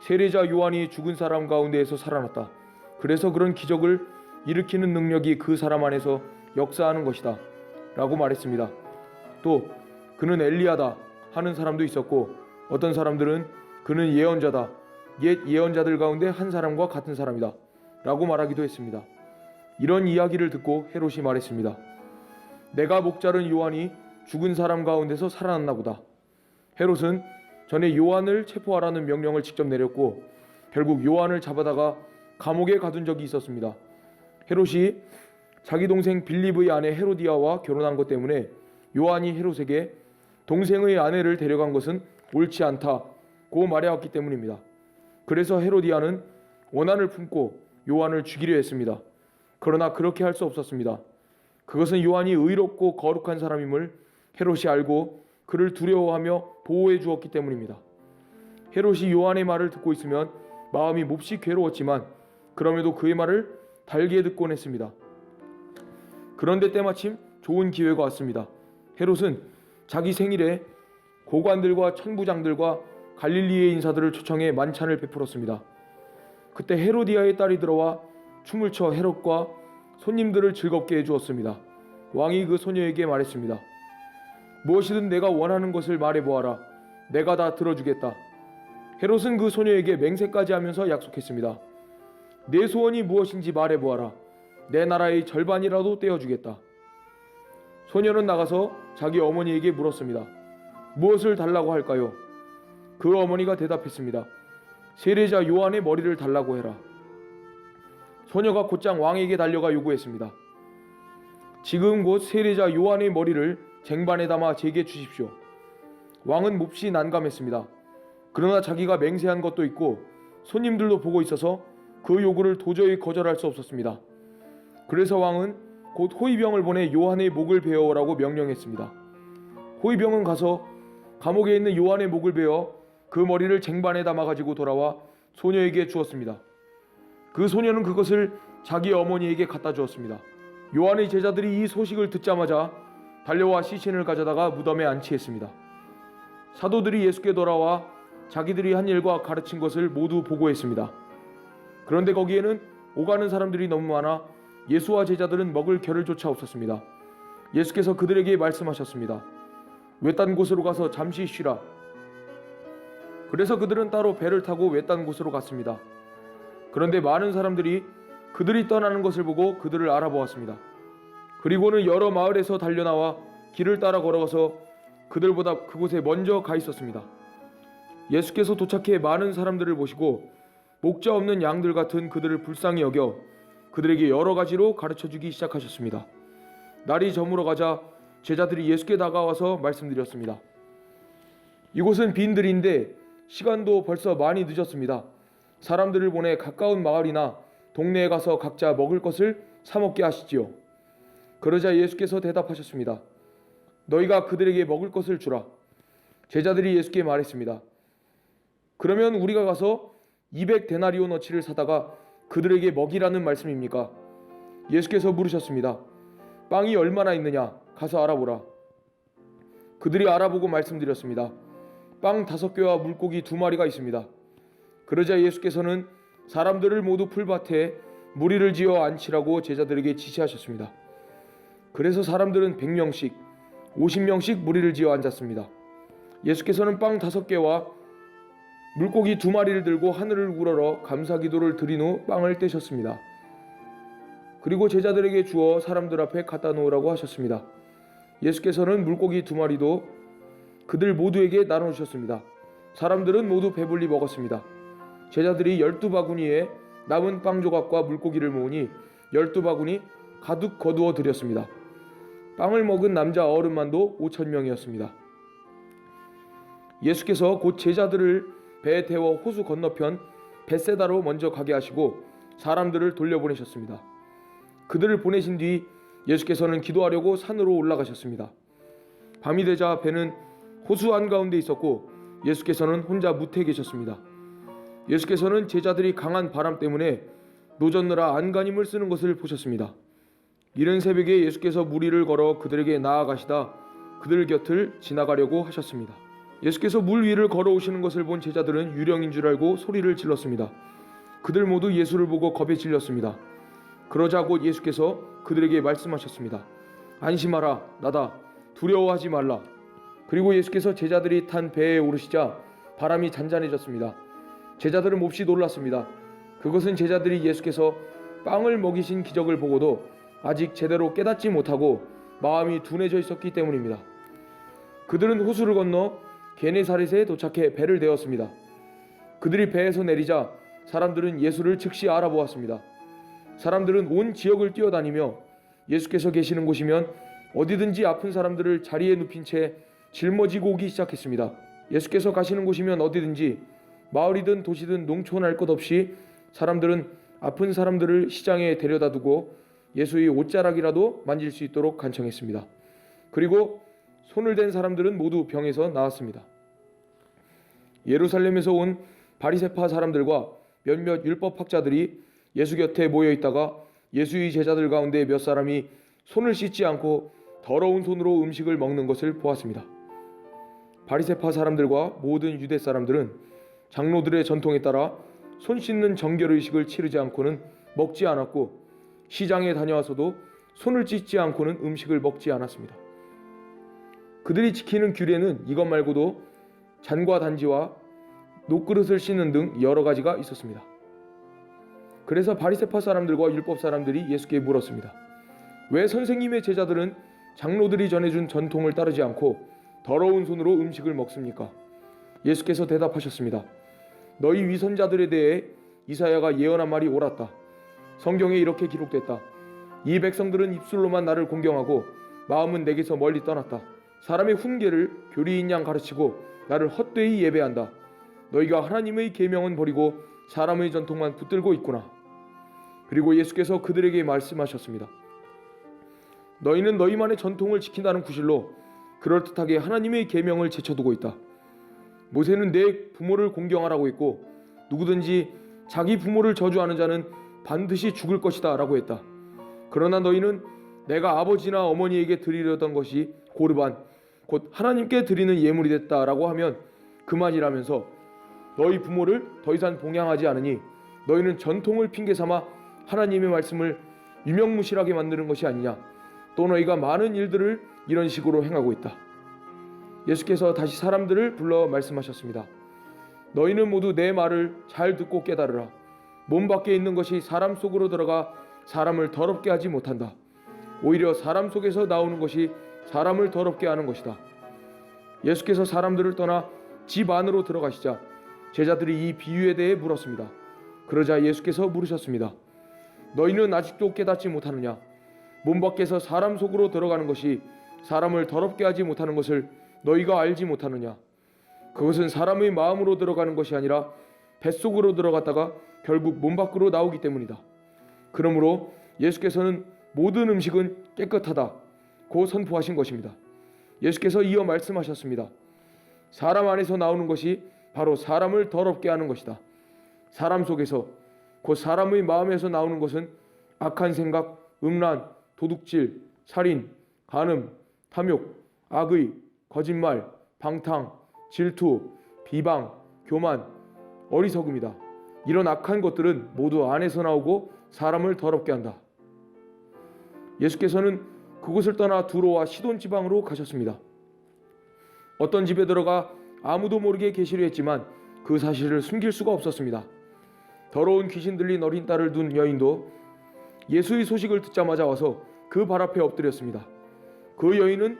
세례자 요한이 죽은 사람 가운데에서 살아났다. 그래서 그런 기적을 일으키는 능력이 그 사람 안에서 역사하는 것이다 라고 말했습니다. 또 그는 엘리야다 하는 사람도 있었고, 어떤 사람들은 그는 예언자다, 옛 예언자들 가운데 한 사람과 같은 사람이다 라고 말하기도 했습니다. 이런 이야기를 듣고 헤롯이 말했습니다. 내가 목자른 요한이 죽은 사람 가운데서 살아났나 보다. 헤롯은 전에 요한을 체포하라는 명령을 직접 내렸고 결국 요한을 잡아다가 감옥에 가둔 적이 있었습니다. 헤롯이 자기 동생 빌립의 아내 헤로디아와 결혼한 것 때문에 요한이 헤롯에게 동생의 아내를 데려간 것은 옳지 않다고 말해왔기 때문입니다. 그래서 헤로디아는 원한을 품고 요한을 죽이려 했습니다. 그러나 그렇게 할 수 없었습니다. 그것은 요한이 의롭고 거룩한 사람임을 헤롯이 알고 그를 두려워하며 보호해 주었기 때문입니다. 헤롯이 요한의 말을 듣고 있으면 마음이 몹시 괴로웠지만 그럼에도 그의 말을 달게 듣곤 했습니다. 그런데 때마침 좋은 기회가 왔습니다. 헤롯은 자기 생일에 고관들과 천부장들과 갈릴리의 인사들을 초청해 만찬을 베풀었습니다. 그때 헤로디아의 딸이 들어와 춤을 춰 헤롯과 손님들을 즐겁게 해주었습니다. 왕이 그 소녀에게 말했습니다. 무엇이든 내가 원하는 것을 말해보아라. 내가 다 들어주겠다. 헤롯은 그 소녀에게 맹세까지 하면서 약속했습니다. 내 소원이 무엇인지 말해보아라. 내 나라의 절반이라도 떼어주겠다. 소녀는 나가서 자기 어머니에게 물었습니다. 무엇을 달라고 할까요? 그 어머니가 대답했습니다. 세례자 요한의 머리를 달라고 해라. 소녀가 곧장 왕에게 달려가 요구했습니다. 지금 곧 세례자 요한의 머리를 쟁반에 담아 제게 주십시오. 왕은 몹시 난감했습니다. 그러나 자기가 맹세한 것도 있고 손님들도 보고 있어서 그 요구를 도저히 거절할 수 없었습니다. 그래서 왕은 곧 호위병을 보내 요한의 목을 베어오라고 명령했습니다. 호위병은 가서 감옥에 있는 요한의 목을 베어 그 머리를 쟁반에 담아 가지고 돌아와 소녀에게 주었습니다. 그 소녀는 그것을 자기 어머니에게 갖다 주었습니다. 요한의 제자들이 이 소식을 듣자마자 달려와 시신을 가져다가 무덤에 안치했습니다. 사도들이 예수께 돌아와 자기들이 한 일과 가르친 것을 모두 보고했습니다. 그런데 거기에는 오가는 사람들이 너무 많아 예수와 제자들은 먹을 겨를조차 없었습니다. 예수께서 그들에게 말씀하셨습니다. 외딴 곳으로 가서 잠시 쉬라. 그래서 그들은 따로 배를 타고 외딴 곳으로 갔습니다. 그런데 많은 사람들이 그들이 떠나는 것을 보고 그들을 알아보았습니다. 그리고는 여러 마을에서 달려나와 길을 따라 걸어가서 그들보다 그곳에 먼저 가 있었습니다. 예수께서 도착해 많은 사람들을 보시고 목자 없는 양들 같은 그들을 불쌍히 여겨 그들에게 여러 가지로 가르쳐주기 시작하셨습니다. 날이 저물어 가자 제자들이 예수께 다가와서 말씀드렸습니다. 이곳은 빈들인데 시간도 벌써 많이 늦었습니다. 사람들을 보내 가까운 마을이나 동네에 가서 각자 먹을 것을 사 먹게 하시지요. 그러자 예수께서 대답하셨습니다. 너희가 그들에게 먹을 것을 주라. 제자들이 예수께 말했습니다. 그러면 우리가 가서 200데나리오너치를 사다가 그들에게 먹이라는 말씀입니까? 예수께서 물으셨습니다. 빵이 얼마나 있느냐? 가서 알아보라. 그들이 알아보고 말씀드렸습니다. 빵 5개와 물고기 2마리가 있습니다. 그러자 예수께서는 사람들을 모두 풀밭에 무리를 지어 앉히라고 제자들에게 지시하셨습니다. 그래서 사람들은 100명씩 50명씩 무리를 지어 앉았습니다. 예수께서는 빵 5개와 물고기 2마리를 들고 하늘을 우러러 감사기도를 드린 후 빵을 떼셨습니다. 그리고 제자들에게 주어 사람들 앞에 갖다 놓으라고 하셨습니다. 예수께서는 물고기 2마리도 그들 모두에게 나눠주셨습니다. 사람들은 모두 배불리 먹었습니다. 제자들이 12바구니에 남은 빵 조각과 물고기를 모으니 12바구니 가득 거두어 드렸습니다. 빵을 먹은 남자 어른만도 5,000명이었습니다. 예수께서 곧 제자들을 배에 태워 호수 건너편 벳세다로 먼저 가게 하시고 사람들을 돌려보내셨습니다. 그들을 보내신 뒤 예수께서는 기도하려고 산으로 올라가셨습니다. 밤이 되자 배는 호수 한가운데 있었고 예수께서는 혼자 무태에 계셨습니다. 예수께서는 제자들이 강한 바람 때문에 노젓느라 안간힘을 쓰는 것을 보셨습니다. 이른 새벽에 예수께서 무리를 걸어 그들에게 나아가시다 그들 곁을 지나가려고 하셨습니다. 예수께서 물 위를 걸어오시는 것을 본 제자들은 유령인 줄 알고 소리를 질렀습니다. 그들 모두 예수를 보고 겁에 질렸습니다. 그러자 곧 예수께서 그들에게 말씀하셨습니다. 안심하라, 나다. 두려워하지 말라. 그리고 예수께서 제자들이 탄 배에 오르시자 바람이 잔잔해졌습니다. 제자들은 몹시 놀랐습니다. 그것은 제자들이 예수께서 빵을 먹이신 기적을 보고도 아직 제대로 깨닫지 못하고 마음이 둔해져 있었기 때문입니다. 그들은 호수를 건너 게네사렛에 도착해 배를 대었습니다. 그들이 배에서 내리자 사람들은 예수를 즉시 알아보았습니다. 사람들은 온 지역을 뛰어다니며 예수께서 계시는 곳이면 어디든지 아픈 사람들을 자리에 눕힌 채 짊어지고 오기 시작했습니다. 예수께서 가시는 곳이면 어디든지 마을이든 도시든 농촌 할 것 없이 사람들은 아픈 사람들을 시장에 데려다 두고 예수의 옷자락이라도 만질 수 있도록 간청했습니다. 그리고 손을 댄 사람들은 모두 병에서 나았습니다. 예루살렘에서 온 바리새파 사람들과 몇몇 율법학자들이 예수 곁에 모여 있다가 예수의 제자들 가운데 몇 사람이 손을 씻지 않고 더러운 손으로 음식을 먹는 것을 보았습니다. 바리새파 사람들과 모든 유대 사람들은 장로들의 전통에 따라 손 씻는 정결의식을 치르지 않고는 먹지 않았고 시장에 다녀와서도 손을 씻지 않고는 음식을 먹지 않았습니다. 그들이 지키는 규례는 이것 말고도 잔과 단지와 녹그릇을 씻는 등 여러 가지가 있었습니다. 그래서 바리새파 사람들과 율법 사람들이 예수께 물었습니다. 왜 선생님의 제자들은 장로들이 전해준 전통을 따르지 않고 더러운 손으로 음식을 먹습니까? 예수께서 대답하셨습니다. 너희 위선자들에 대해 이사야가 예언한 말이 옳았다. 성경에 이렇게 기록됐다. 이 백성들은 입술로만 나를 공경하고 마음은 내게서 멀리 떠났다. 사람의 훈계를 교리인 양 가르치고 나를 헛되이 예배한다. 너희가 하나님의 계명은 버리고 사람의 전통만 붙들고 있구나. 그리고 예수께서 그들에게 말씀하셨습니다. 너희는 너희만의 전통을 지킨다는 구실로 그럴듯하게 하나님의 계명을 제쳐두고 있다. 모세는 내 부모를 공경하라고 했고 누구든지 자기 부모를 저주하는 자는 반드시 죽을 것이다 라고 했다. 그러나 너희는 내가 아버지나 어머니에게 드리려던 것이 고르반 곧 하나님께 드리는 예물이 됐다라고 하면 그만이라면서 너희 부모를 더 이상 봉양하지 않으니 너희는 전통을 핑계삼아 하나님의 말씀을 유명무실하게 만드는 것이 아니냐. 또 너희가 많은 일들을 이런 식으로 행하고 있다. 예수께서 다시 사람들을 불러 말씀하셨습니다. 너희는 모두 내 말을 잘 듣고 깨달으라. 몸 밖에 있는 것이 사람 속으로 들어가 사람을 더럽게 하지 못한다. 오히려 사람 속에서 나오는 것이 사람을 더럽게 하는 것이다. 예수께서 사람들을 떠나 집 안으로 들어가시자 제자들이 이 비유에 대해 물었습니다. 그러자 예수께서 물으셨습니다. 너희는 아직도 깨닫지 못하느냐? 몸 밖에서 사람 속으로 들어가는 것이 사람을 더럽게 하지 못하는 것을 너희가 알지 못하느냐? 그것은 사람의 마음으로 들어가는 것이 아니라 뱃속으로 들어갔다가 결국 몸 밖으로 나오기 때문이다. 그러므로 예수께서는 모든 음식은 깨끗하다 고 선포하신 것입니다. 예수께서 이어 말씀하셨습니다. 사람 안에서 나오는 것이 바로 사람을 더럽게 하는 것이다. 사람 속에서 곧 사람의 마음에서 나오는 것은 악한 생각, 음란, 도둑질, 살인, 간음, 탐욕, 악의, 거짓말, 방탕, 질투, 비방, 교만, 어리석음이다. 이런 악한 것들은 모두 안에서 나오고 사람을 더럽게 한다. 예수께서는 그곳을 떠나 두로와 시돈 지방으로 가셨습니다. 어떤 집에 들어가 아무도 모르게 계시려 했지만 그 사실을 숨길 수가 없었습니다. 더러운 귀신 들린 어린 딸을 둔 여인도 예수의 소식을 듣자마자 와서 그 발 앞에 엎드렸습니다. 그 여인은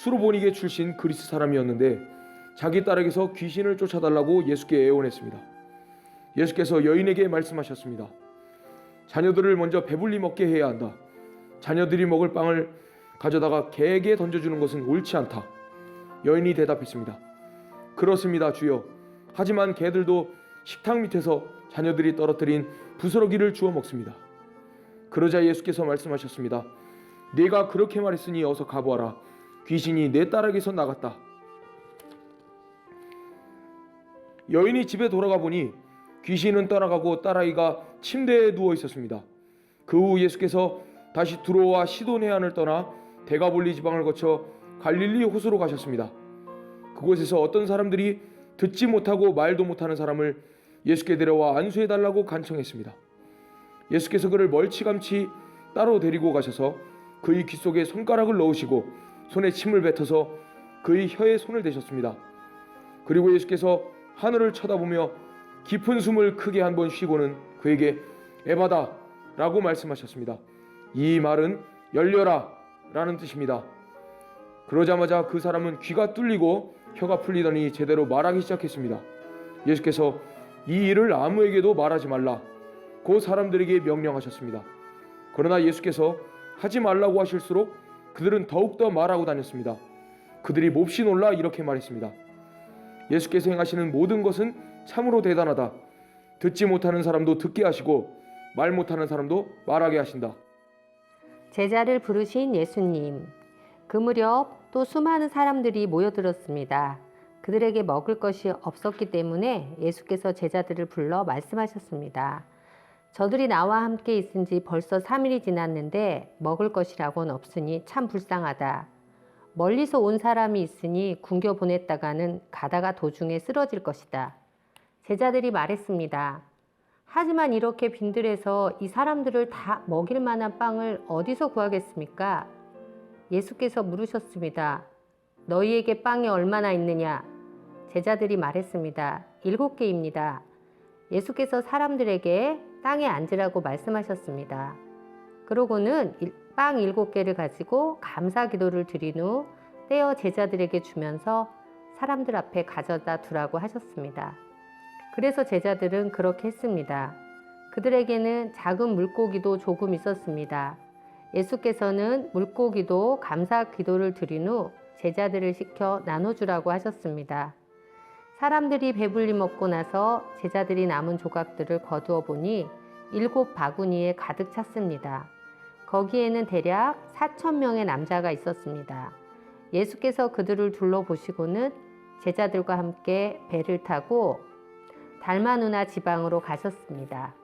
수로보니게 출신 그리스 사람이었는데 자기 딸에게서 귀신을 쫓아달라고 예수께 애원했습니다. 예수께서 여인에게 말씀하셨습니다. 자녀들을 먼저 배불리 먹게 해야 한다. 자녀들이 먹을 빵을 가져다가 개에게 던져주는 것은 옳지 않다. 여인이 대답했습니다. 그렇습니다, 주여. 하지만 개들도 식탁 밑에서 자녀들이 떨어뜨린 부스러기를 주워 먹습니다. 그러자 예수께서 말씀하셨습니다. 네가 그렇게 말했으니 어서 가보아라. 귀신이 내 딸에게서 나갔다. 여인이 집에 돌아가 보니 귀신은 떠나가고 딸아이가 침대에 누워 있었습니다. 그 후 예수께서 다시 두로와 시돈 해안을 떠나 데가볼리 지방을 거쳐 갈릴리 호수로 가셨습니다. 그곳에서 어떤 사람들이 듣지 못하고 말도 못하는 사람을 예수께 데려와 안수해달라고 간청했습니다. 예수께서 그를 멀찌감치 따로 데리고 가셔서 그의 귀 속에 손가락을 넣으시고 손에 침을 뱉어서 그의 혀에 손을 대셨습니다. 그리고 예수께서 하늘을 쳐다보며 깊은 숨을 크게 한 번 쉬고는 그에게 에바다 라고 말씀하셨습니다. 이 말은 열려라 라는 뜻입니다. 그러자마자 그 사람은 귀가 뚫리고 혀가 풀리더니 제대로 말하기 시작했습니다. 예수께서 이 일을 아무에게도 말하지 말라 그 사람들에게 명령하셨습니다. 그러나 예수께서 하지 말라고 하실수록 그들은 더욱더 말하고 다녔습니다. 그들이 몹시 놀라 이렇게 말했습니다. 예수께서 행하시는 모든 것은 참으로 대단하다. 듣지 못하는 사람도 듣게 하시고 말 못하는 사람도 말하게 하신다. 제자를 부르신 예수님. 그 무렵 또 수많은 사람들이 모여들었습니다. 그들에게 먹을 것이 없었기 때문에 예수께서 제자들을 불러 말씀하셨습니다. 저들이 나와 함께 있은 지 벌써 3일이 지났는데 먹을 것이라고는 없으니 참 불쌍하다. 멀리서 온 사람이 있으니 굶겨 보냈다가는 가다가 도중에 쓰러질 것이다. 제자들이 말했습니다. 하지만 이렇게 빈들에서 이 사람들을 다 먹일 만한 빵을 어디서 구하겠습니까? 예수께서 물으셨습니다. 너희에게 빵이 얼마나 있느냐? 제자들이 말했습니다. 7개입니다. 예수께서 사람들에게 땅에 앉으라고 말씀하셨습니다. 그러고는 빵 7개를 가지고 감사 기도를 드린 후 떼어 제자들에게 주면서 사람들 앞에 가져다 두라고 하셨습니다. 그래서 제자들은 그렇게 했습니다. 그들에게는 작은 물고기도 조금 있었습니다. 예수께서는 물고기도 감사 기도를 드린 후 제자들을 시켜 나눠주라고 하셨습니다. 사람들이 배불리 먹고 나서 제자들이 남은 조각들을 거두어 보니 7 바구니에 가득 찼습니다. 거기에는 대략 4,000명의 남자가 있었습니다. 예수께서 그들을 둘러보시고는 제자들과 함께 배를 타고 달마누나 지방으로 가셨습니다.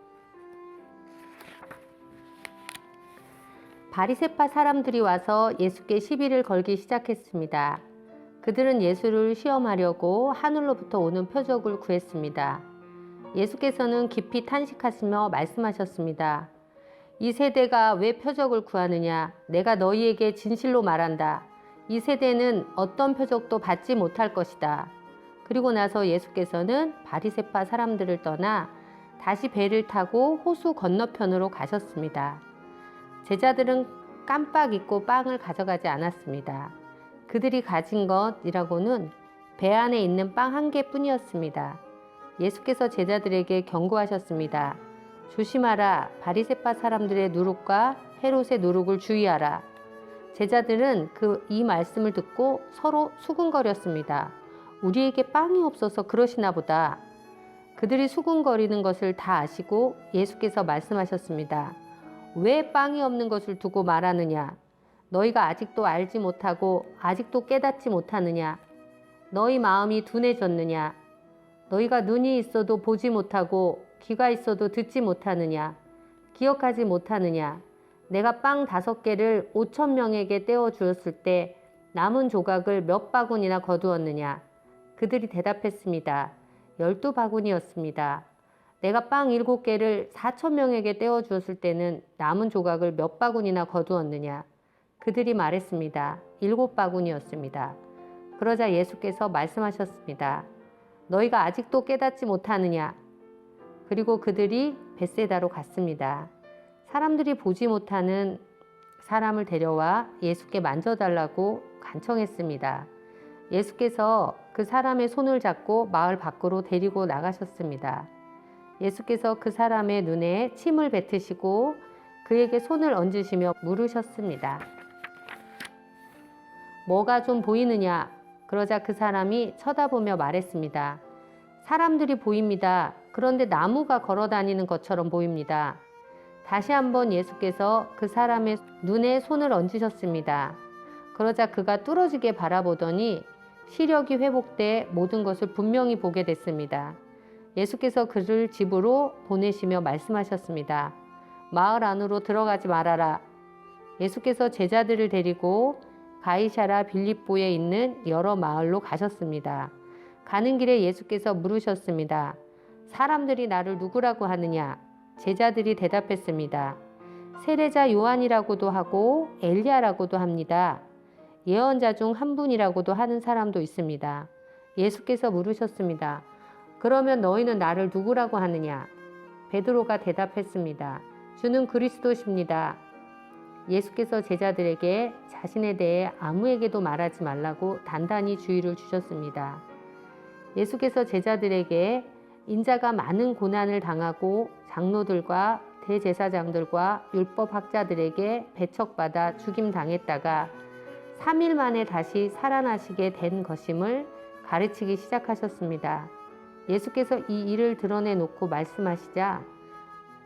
바리새파 사람들이 와서 예수께 시비를 걸기 시작했습니다. 그들은 예수를 시험하려고 하늘로부터 오는 표적을 구했습니다. 예수께서는 깊이 탄식하시며 말씀하셨습니다. 이 세대가 왜 표적을 구하느냐? 내가 너희에게 진실로 말한다. 이 세대는 어떤 표적도 받지 못할 것이다. 그리고 나서 예수께서는 바리새파 사람들을 떠나 다시 배를 타고 호수 건너편으로 가셨습니다. 제자들은 깜빡 잊고 빵을 가져가지 않았습니다. 그들이 가진 것이라고는 배 안에 있는 빵 1개뿐이었습니다. 예수께서 제자들에게 경고하셨습니다. 조심하라. 바리새파 사람들의 누룩과 헤롯의 누룩을 주의하라. 제자들은 이 말씀을 듣고 서로 수군거렸습니다. 우리에게 빵이 없어서 그러시나 보다. 그들이 수군거리는 것을 다 아시고 예수께서 말씀하셨습니다. 왜 빵이 없는 것을 두고 말하느냐? 너희가 아직도 알지 못하고 아직도 깨닫지 못하느냐? 너희 마음이 둔해졌느냐? 너희가 눈이 있어도 보지 못하고 귀가 있어도 듣지 못하느냐? 기억하지 못하느냐? 내가 빵 5개를 5,000명에게 떼어 주었을 때 남은 조각을 몇 바구니나 거두었느냐? 그들이 대답했습니다. 12바구니였습니다. 내가 빵 7개를 4,000명에게 떼어 주었을 때는 남은 조각을 몇 바구니나 거두었느냐? 그들이 말했습니다. 7바구니였습니다. 그러자 예수께서 말씀하셨습니다. 너희가 아직도 깨닫지 못하느냐? 그리고 그들이 벳세다로 갔습니다. 사람들이 보지 못하는 사람을 데려와 예수께 만져달라고 간청했습니다. 예수께서 그 사람의 손을 잡고 마을 밖으로 데리고 나가셨습니다. 예수께서 그 사람의 눈에 침을 뱉으시고 그에게 손을 얹으시며 물으셨습니다. 뭐가 좀 보이느냐? 그러자 그 사람이 쳐다보며 말했습니다. 사람들이 보입니다. 그런데 나무가 걸어 다니는 것처럼 보입니다. 다시 한번 예수께서 그 사람의 눈에 손을 얹으셨습니다. 그러자 그가 뚫어지게 바라보더니 시력이 회복돼 모든 것을 분명히 보게 됐습니다. 예수께서 그를 집으로 보내시며 말씀하셨습니다. 마을 안으로 들어가지 말아라. 예수께서 제자들을 데리고 가이사랴 빌립보에 있는 여러 마을로 가셨습니다. 가는 길에 예수께서 물으셨습니다. 사람들이 나를 누구라고 하느냐? 제자들이 대답했습니다. 세례자 요한이라고도 하고 엘리야라고도 합니다. 예언자 중 한 분이라고도 하는 사람도 있습니다. 예수께서 물으셨습니다. 그러면 너희는 나를 누구라고 하느냐? 베드로가 대답했습니다. 주는 그리스도십니다. 예수께서 제자들에게 자신에 대해 아무에게도 말하지 말라고 단단히 주의를 주셨습니다. 예수께서 제자들에게 인자가 많은 고난을 당하고 장로들과 대제사장들과 율법학자들에게 배척받아 죽임당했다가 3일 만에 다시 살아나시게 된 것임을 가르치기 시작하셨습니다. 예수께서 이 일을 드러내놓고 말씀하시자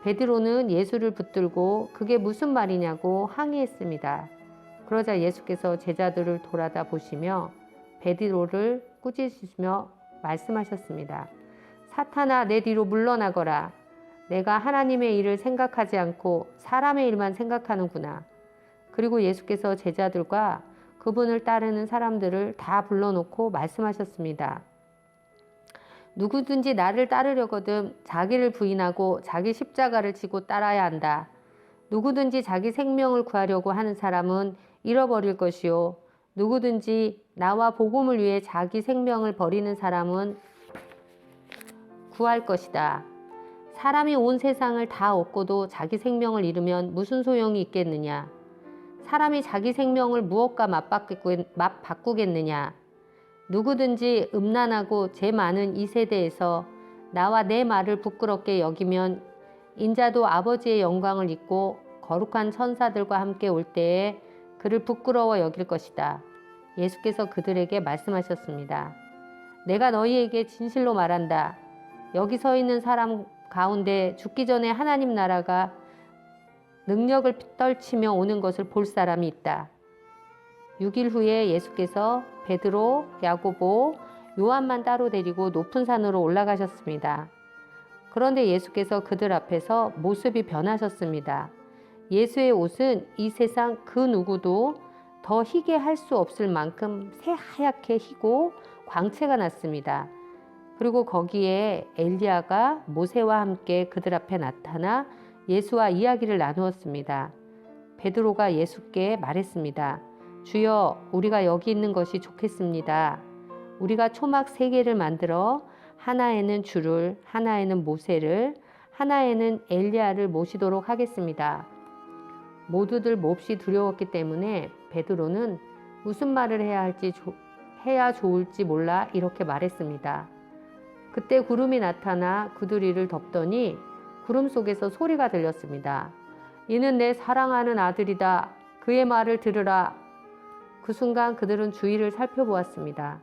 베드로는 예수를 붙들고 그게 무슨 말이냐고 항의했습니다. 그러자 예수께서 제자들을 돌아다 보시며 베드로를 꾸짖으시며 말씀하셨습니다. 사탄아, 내 뒤로 물러나거라. 내가 하나님의 일을 생각하지 않고 사람의 일만 생각하는구나. 그리고 예수께서 제자들과 그분을 따르는 사람들을 다 불러놓고 말씀하셨습니다. 누구든지 나를 따르려거든 자기를 부인하고 자기 십자가를 지고 따라야 한다. 누구든지 자기 생명을 구하려고 하는 사람은 잃어버릴 것이요. 누구든지 나와 복음을 위해 자기 생명을 버리는 사람은 구할 것이다. 사람이 온 세상을 다 얻고도 자기 생명을 잃으면 무슨 소용이 있겠느냐? 사람이 자기 생명을 무엇과 맞바꾸겠느냐? 누구든지 음란하고 죄 많은 이 세대에서 나와 내 말을 부끄럽게 여기면 인자도 아버지의 영광을 입고 거룩한 천사들과 함께 올 때에 그를 부끄러워 여길 것이다. 예수께서 그들에게 말씀하셨습니다. 내가 너희에게 진실로 말한다. 여기 서 있는 사람 가운데 죽기 전에 하나님 나라가 능력을 떨치며 오는 것을 볼 사람이 있다. 6일 후에 예수께서 베드로, 야고보, 요한만 따로 데리고 높은 산으로 올라가셨습니다. 그런데 예수께서 그들 앞에서 모습이 변하셨습니다. 예수의 옷은 이 세상 그 누구도 더 희게 할 수 없을 만큼 새하얗게 희고 광채가 났습니다. 그리고 거기에 엘리야가 모세와 함께 그들 앞에 나타나 예수와 이야기를 나누었습니다. 베드로가 예수께 말했습니다. 주여, 우리가 여기 있는 것이 좋겠습니다. 우리가 초막 3개를 만들어 하나에는 주를, 하나에는 모세를, 하나에는 엘리야를 모시도록 하겠습니다. 모두들 몹시 두려웠기 때문에 베드로는 무슨 말을 해야 좋을지 몰라 이렇게 말했습니다. 그때 구름이 나타나 그들 위를 덮더니 구름 속에서 소리가 들렸습니다. 이는 내 사랑하는 아들이다. 그의 말을 들으라. 그 순간 그들은 주위를 살펴보았습니다.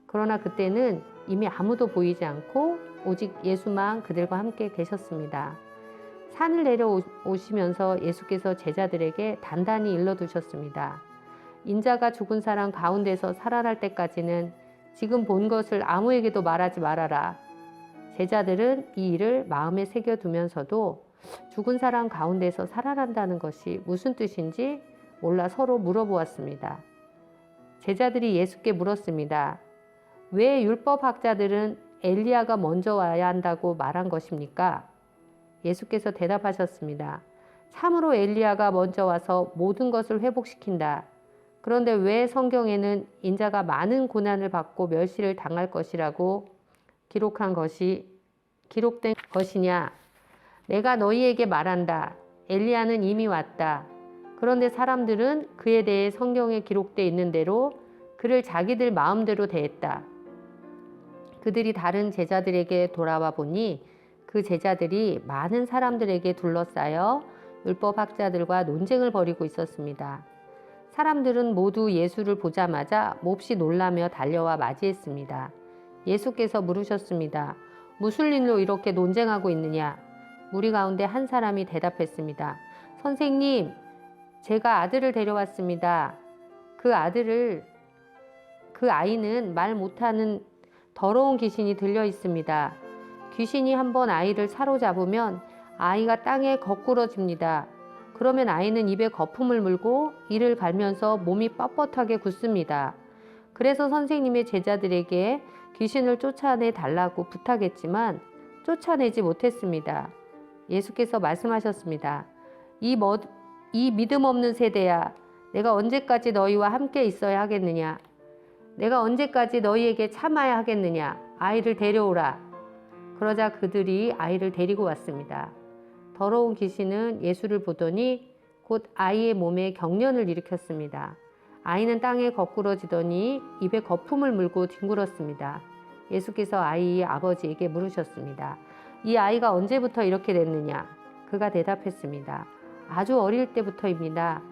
그러나 그때는 이미 아무도 보이지 않고 오직 예수만 그들과 함께 계셨습니다. 산을 내려오시면서 예수께서 제자들에게 단단히 일러두셨습니다. 인자가 죽은 사람 가운데서 살아날 때까지는 지금 본 것을 아무에게도 말하지 말아라. 제자들은 이 일을 마음에 새겨두면서도 죽은 사람 가운데서 살아난다는 것이 무슨 뜻인지 몰라 서로 물어보았습니다. 제자들이 예수께 물었습니다. 왜 율법학자들은 엘리야가 먼저 와야 한다고 말한 것입니까? 예수께서 대답하셨습니다. 참으로 엘리야가 먼저 와서 모든 것을 회복시킨다. 그런데 왜 성경에는 인자가 많은 고난을 받고 멸시를 당할 것이라고 기록된 것이냐? 내가 너희에게 말한다. 엘리야는 이미 왔다. 그런데 사람들은 그에 대해 성경에 기록되어 있는 대로 그를 자기들 마음대로 대했다. 그들이 다른 제자들에게 돌아와 보니 그 제자들이 많은 사람들에게 둘러싸여 율법학자들과 논쟁을 벌이고 있었습니다. 사람들은 모두 예수를 보자마자 몹시 놀라며 달려와 맞이했습니다. 예수께서 물으셨습니다. 무슨 일로 이렇게 논쟁하고 있느냐? 무리 가운데 한 사람이 대답했습니다. 선생님, 제가 아들을 데려왔습니다. 그 아이는 말 못하는 더러운 귀신이 들려 있습니다. 귀신이 한번 아이를 사로잡으면 아이가 땅에 거꾸러집니다. 그러면 아이는 입에 거품을 물고 이를 갈면서 몸이 뻣뻣하게 굳습니다. 그래서 선생님의 제자들에게 귀신을 쫓아내 달라고 부탁했지만 쫓아내지 못했습니다. 예수께서 말씀하셨습니다. 이 믿음 없는 세대야, 내가 언제까지 너희와 함께 있어야 하겠느냐? 내가 언제까지 너희에게 참아야 하겠느냐? 아이를 데려오라. 그러자 그들이 아이를 데리고 왔습니다. 더러운 귀신은 예수를 보더니 곧 아이의 몸에 경련을 일으켰습니다. 아이는 땅에 거꾸러지더니 입에 거품을 물고 뒹굴었습니다. 예수께서 아이의 아버지에게 물으셨습니다. 이 아이가 언제부터 이렇게 됐느냐? 그가 대답했습니다. 아주 어릴 때부터입니다.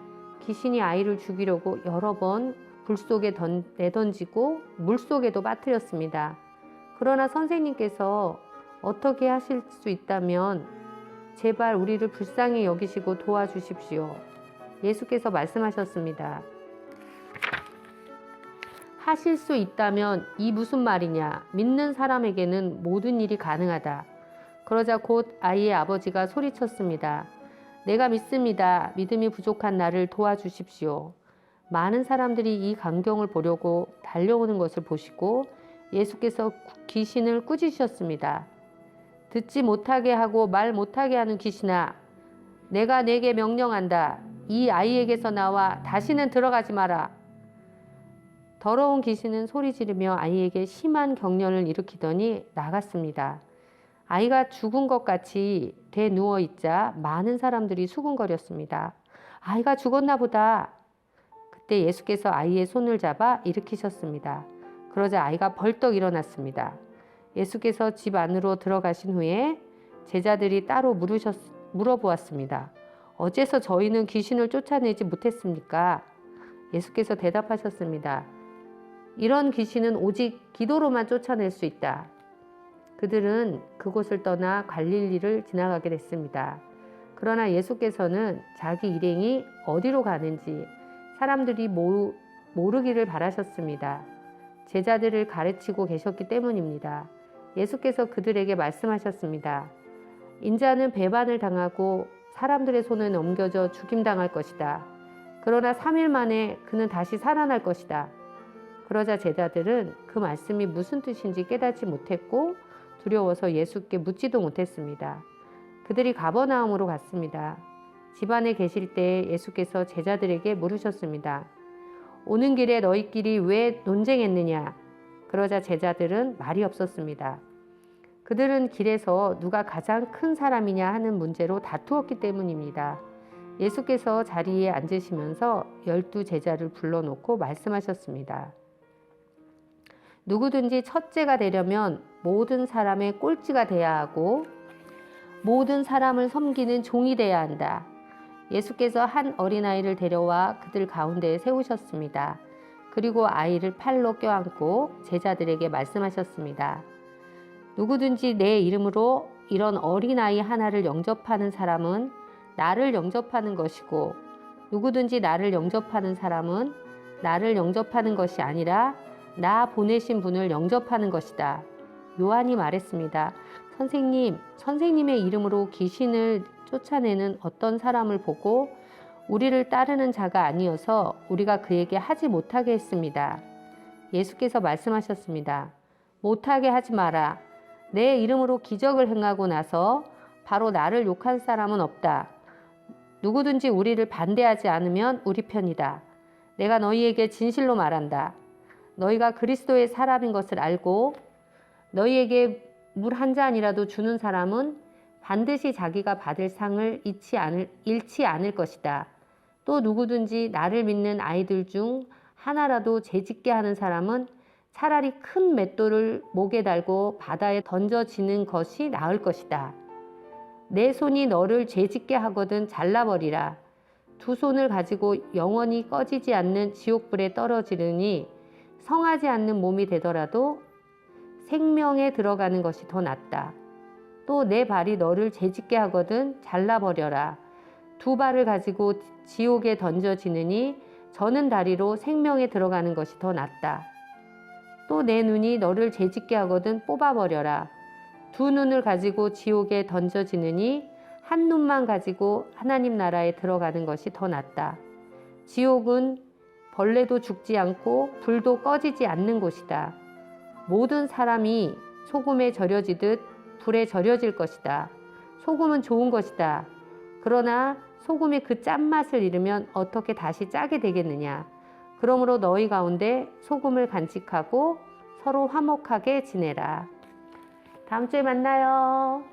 귀신이 아이를 죽이려고 여러 번 불 속에 내던지고 물 속에도 빠뜨렸습니다. 그러나 선생님께서 어떻게 하실 수 있다면 제발 우리를 불쌍히 여기시고 도와주십시오. 예수께서 말씀하셨습니다. 하실 수 있다면 이 무슨 말이냐? 믿는 사람에게는 모든 일이 가능하다. 그러자 곧 아이의 아버지가 소리쳤습니다. 내가 믿습니다. 믿음이 부족한 나를 도와주십시오. 많은 사람들이 이 광경을 보려고 달려오는 것을 보시고 예수께서 귀신을 꾸짖으셨습니다. 듣지 못하게 하고 말 못하게 하는 귀신아, 내가 내게 명령한다. 이 아이에게서 나와 다시는 들어가지 마라. 더러운 귀신은 소리 지르며 아이에게 심한 경련을 일으키더니 나갔습니다. 아이가 죽은 것 같이 대누워 있자 많은 사람들이 수군거렸습니다. 아이가 죽었나 보다. 그때 예수께서 아이의 손을 잡아 일으키셨습니다. 그러자 아이가 벌떡 일어났습니다. 예수께서 집 안으로 들어가신 후에 제자들이 따로 물어보았습니다. 어째서 저희는 귀신을 쫓아내지 못했습니까? 예수께서 대답하셨습니다. 이런 귀신은 오직 기도로만 쫓아낼 수 있다. 그들은 그곳을 떠나 갈릴리를 지나가게 됐습니다. 그러나 예수께서는 자기 일행이 어디로 가는지 사람들이 모르기를 바라셨습니다. 제자들을 가르치고 계셨기 때문입니다. 예수께서 그들에게 말씀하셨습니다. 인자는 배반을 당하고 사람들의 손에 넘겨져 죽임당할 것이다. 그러나 3일 만에 그는 다시 살아날 것이다. 그러자 제자들은 그 말씀이 무슨 뜻인지 깨닫지 못했고 두려워서 예수께 묻지도 못했습니다. 그들이 가버나움으로 갔습니다. 집안에 계실 때 예수께서 제자들에게 물으셨습니다. 오는 길에 너희끼리 왜 논쟁했느냐? 그러자 제자들은 말이 없었습니다. 그들은 길에서 누가 가장 큰 사람이냐 하는 문제로 다투었기 때문입니다. 예수께서 자리에 앉으시면서 12 제자를 불러놓고 말씀하셨습니다. 누구든지 첫째가 되려면 모든 사람의 꼴찌가 돼야 하고 모든 사람을 섬기는 종이 돼야 한다. 예수께서 한 어린아이를 데려와 그들 가운데에 세우셨습니다. 그리고 아이를 팔로 껴안고 제자들에게 말씀하셨습니다. 누구든지 내 이름으로 이런 어린아이 하나를 영접하는 사람은 나를 영접하는 것이고 누구든지 나를 영접하는 사람은 나를 영접하는 것이 아니라 나 보내신 분을 영접하는 것이다. 요한이 말했습니다. 선생님의 이름으로 귀신을 쫓아내는 어떤 사람을 보고 우리를 따르는 자가 아니어서 우리가 그에게 하지 못하게 했습니다. 예수께서 말씀하셨습니다. 못하게 하지 마라. 내 이름으로 기적을 행하고 나서 바로 나를 욕한 사람은 없다. 누구든지 우리를 반대하지 않으면 우리 편이다. 내가 너희에게 진실로 말한다. 너희가 그리스도의 사람인 것을 알고 너희에게 물 한 잔이라도 주는 사람은 반드시 자기가 받을 상을 잃지 않을 것이다. 또 누구든지 나를 믿는 아이들 중 하나라도 죄짓게 하는 사람은 차라리 큰 맷돌을 목에 달고 바다에 던져지는 것이 나을 것이다. 내 손이 너를 죄짓게 하거든 잘라버리라. 2 손을 가지고 영원히 꺼지지 않는 지옥불에 떨어지느니 성하지 않는 몸이 되더라도 생명에 들어가는 것이 더 낫다. 또 내 발이 너를 죄짓게 하거든 잘라버려라. 2 발을 가지고 지옥에 던져지느니 저는 다리로 생명에 들어가는 것이 더 낫다. 또 내 눈이 너를 죄짓게 하거든 뽑아버려라. 2 눈을 가지고 지옥에 던져지느니 한 눈만 가지고 하나님 나라에 들어가는 것이 더 낫다. 지옥은 벌레도 죽지 않고 불도 꺼지지 않는 곳이다. 모든 사람이 소금에 절여지듯 불에 절여질 것이다. 소금은 좋은 것이다. 그러나 소금이 그 짠맛을 잃으면 어떻게 다시 짜게 되겠느냐. 그러므로 너희 가운데 소금을 간직하고 서로 화목하게 지내라. 다음 주에 만나요.